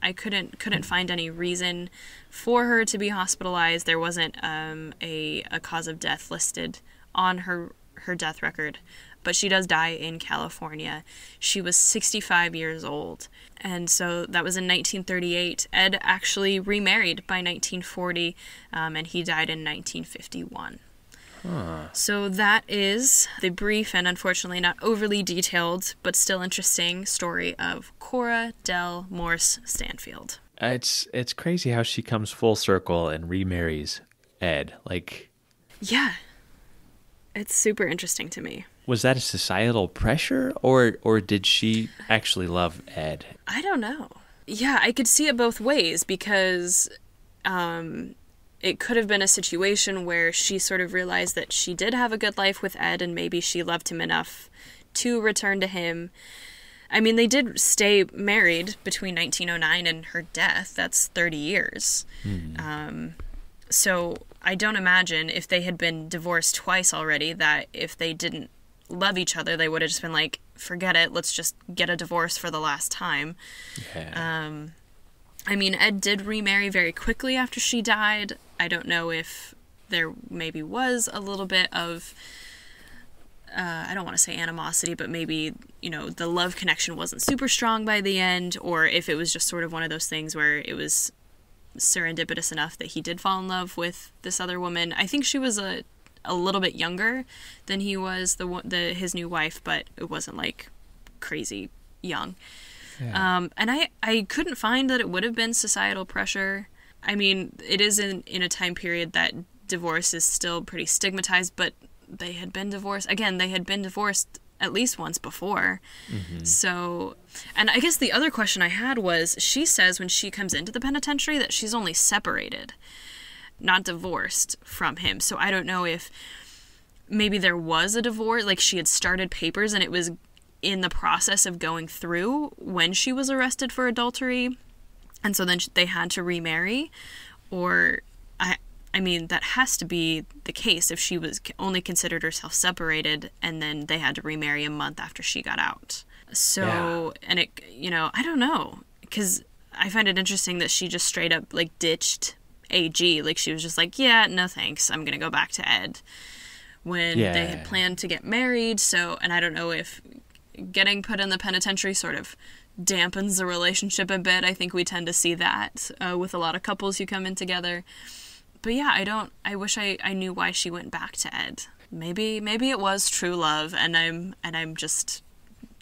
I couldn't find any reason for her to be hospitalized. There wasn't a cause of death listed on her death record. But she does die in California. She was 65 years old. And so that was in 1938. Ed actually remarried by 1940, and he died in 1951. So that is the brief and unfortunately not overly detailed, but still interesting story of Cora Del Morse Stanfield. It's crazy how she comes full circle and remarries Ed. Yeah. It's super interesting to me. Was that a societal pressure, or did she actually love Ed? I don't know. Yeah, I could see it both ways because it could have been a situation where she sort of realized that she did have a good life with Ed and maybe she loved him enough to return to him. I mean, they did stay married between 1909 and her death. That's 30 years. So I don't imagine if they had been divorced twice already that if they didn't love each other, they would have just been like, forget it, let's just get a divorce for the last time. Yeah. I mean, Ed did remarry very quickly after she died. I don't know if there maybe was a little bit of, I don't want to say animosity, but maybe, the love connection wasn't super strong by the end, or if it was just sort of one of those things where it was serendipitous enough that he did fall in love with this other woman. I think she was a little bit younger than he was, his new wife, but it wasn't like crazy young. Yeah. And I couldn't find that it would have been societal pressure. I mean, it is in a time period that divorce is still pretty stigmatized, but they had been divorced. Again, they had been divorced at least once before. So, and I guess the other question I had was, she says when she comes into the penitentiary that she's only separated, not divorced from him. So I don't know if maybe there was a divorce, like she had started papers and it was in the process of going through when she was arrested for adultery, and so then they had to remarry, or I mean, that has to be the case if she was only considered herself separated and then they had to remarry a month after she got out. So, yeah. And it, I don't know, because I find it interesting that she just straight up like ditched AG. Like she was just like, yeah, no thanks, I'm going to go back to Ed, when they had planned to get married. So, and I don't know if getting put in the penitentiary sort of dampens the relationship a bit. I think we tend to see that with a lot of couples who come in together. But yeah, I wish I knew why she went back to Ed. Maybe it was true love and I'm just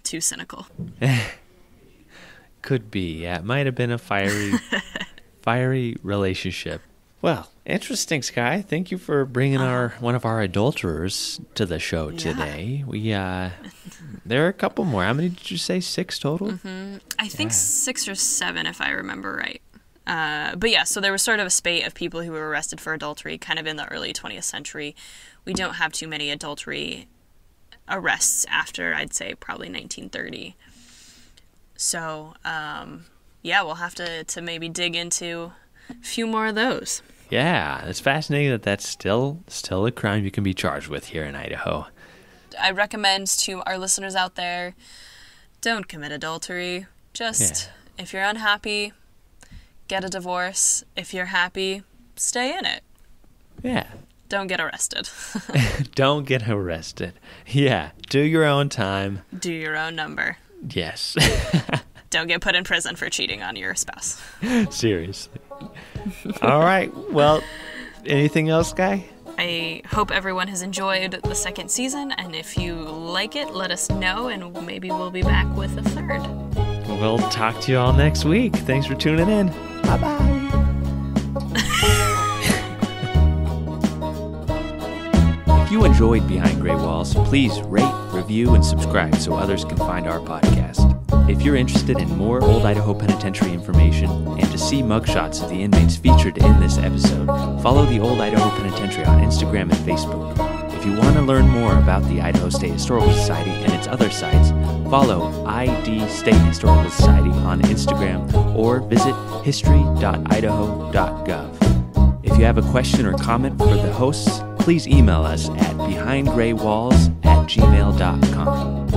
too cynical. Could be. Yeah, it might have been a fiery relationship. Well, interesting, Skye. Thank you for bringing one of our adulterers to the show today. We there are a couple more. How many did you say? 6 total? I think 6 or 7, if I remember right. But yeah, so there was sort of a spate of people who were arrested for adultery kind of in the early 20th century. We don't have too many adultery arrests after, I'd say, probably 1930. So, we'll have to maybe dig into a few more of those. Yeah, it's fascinating that that's still a crime you can be charged with here in Idaho. I recommend to our listeners out there, don't commit adultery. Just, if you're unhappy, get a divorce. If you're happy, stay in it. Yeah. Don't get arrested. Don't get arrested. Yeah. Do your own time. Do your own number. Yes. Don't get put in prison for cheating on your spouse. Seriously. All right. Well, anything else, Skye? I hope everyone has enjoyed the 2nd season, and if you like it, let us know, and maybe we'll be back with a 3rd. We'll talk to you all next week. Thanks for tuning in. Bye-bye. If you enjoyed Behind Gray Walls, please rate, review, and subscribe so others can find our podcast. If you're interested in more Old Idaho Penitentiary information and to see mugshots of the inmates featured in this episode, follow the Old Idaho Penitentiary on Instagram and Facebook. If you want to learn more about the Idaho State Historical Society and its other sites, follow ID State Historical Society on Instagram or visit history.idaho.gov. If you have a question or comment for the hosts, please email us at behindgraywalls@gmail.com.